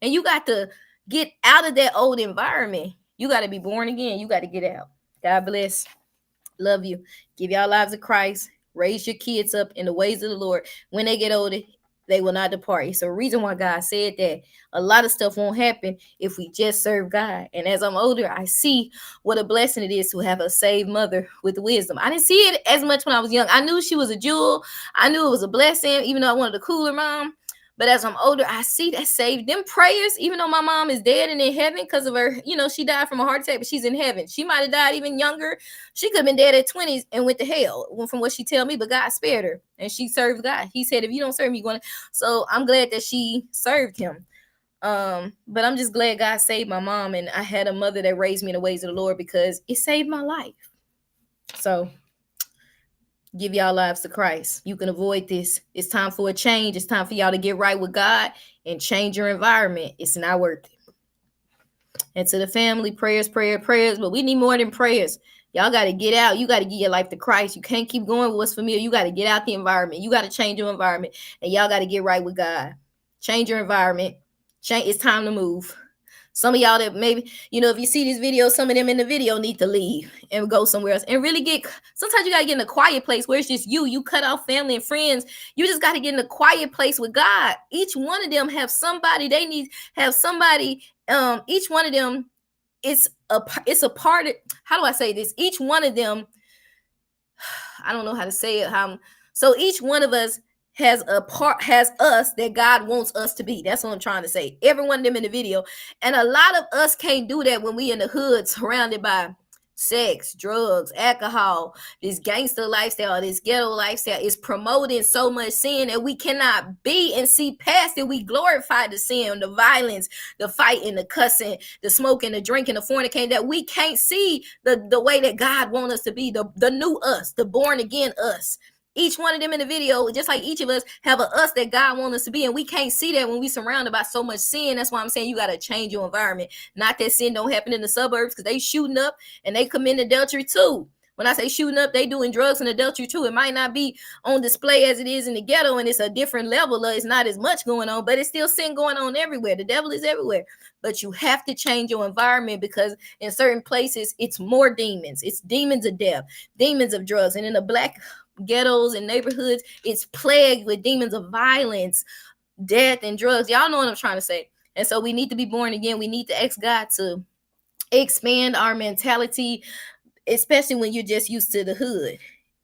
And you got to get out of that old environment. You got to be born again. You got to get out. God bless. Love you. Give y'all lives of Christ. Raise your kids up in the ways of the Lord. When they get older, they will not depart. It's a reason why God said that. A lot of stuff won't happen if we just serve God. And as I'm older, I see what a blessing it is to have a saved mother with wisdom. I didn't see it as much when I was young. I knew she was a jewel. I knew it was a blessing, even though I wanted a cooler mom. But as I'm older, I see that saved them prayers, even though my mom is dead and in heaven because of her, she died from a heart attack, but she's in heaven. She might have died even younger. She could have been dead at 20s and went to hell from what she tell me, but God spared her and she served God. He said, if you don't serve me, you're going to. So I'm glad that she served him. But I'm just glad God saved my mom, and I had a mother that raised me in the ways of the Lord, because it saved my life. So give y'all lives to Christ. You can avoid this. It's time for a change. It's time for y'all to get right with God and change your environment. It's not worth it. And to the family, prayers. But we need more than prayers. Y'all got to get out. You got to give your life to Christ. You can't keep going with what's familiar. You got to get out the environment. You got to change your environment. And y'all got to get right with God. Change your environment. It's time to move. Some of y'all that maybe, if you see this video, some of them in the video need to leave and go somewhere else and really sometimes you got to get in a quiet place where it's just you cut off family and friends. You just got to get in a quiet place with God. Each one of them have somebody, each one of them it's a part of, how do I say this? Each one of them, I don't know how to say it. So each one of us has us that God wants us to be. That's what I'm trying to say. Every one of them in the video. And a lot of us can't do that when we in the hood surrounded by sex, drugs, alcohol. This gangster lifestyle, this ghetto lifestyle is promoting so much sin that we cannot be and see past it. We glorify the sin, the violence, the fighting, the cussing, the smoking, the drinking, the fornicating, that we can't see the way that God wants us to be, the new us, the born again us. Each one of them in the video, just like each of us, have a us that God wants us to be. And we can't see that when we surrounded by so much sin. That's why I'm saying you got to change your environment. Not that sin don't happen in the suburbs, because they shooting up and they commit adultery too. When I say shooting up, they doing drugs and adultery too. It might not be on display as it is in the ghetto, and it's a different level. It's not as much going on, but it's still sin going on everywhere. The devil is everywhere. But you have to change your environment, because in certain places, it's more demons. It's demons of death, demons of drugs. And in the black ghettos and neighborhoods, it's plagued with demons of violence, death, and drugs. Y'all know what I'm trying to say. And so we need to be born again. We need to ask God to expand our mentality, especially when you're just used to the hood,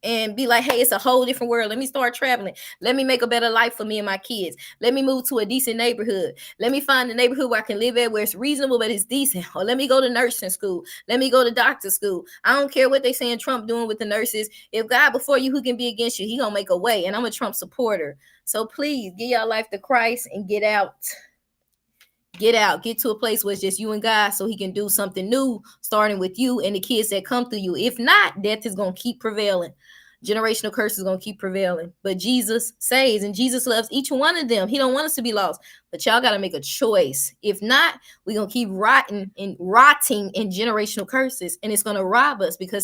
and be like, hey, it's a whole different world. Let me start traveling. Let me make a better life for me and my kids. Let me move to a decent neighborhood. Let me find a neighborhood where I can live at, where it's reasonable, but it's decent. Or let me go to nursing school. Let me go to doctor school. I don't care what they saying Trump doing with the nurses. If God before you, who can be against you? He gonna make a way. And I'm a Trump supporter. So please give your life to Christ and get out. Get out, get to a place where it's just you and God, so he can do something new, starting with you and the kids that come through you. If not, death is going to keep prevailing. Generational curse is going to keep prevailing. But Jesus saves, and Jesus loves each one of them. He don't want us to be lost. But y'all got to make a choice. If not, we're going to keep rotting in generational curses, and it's going to rob us, because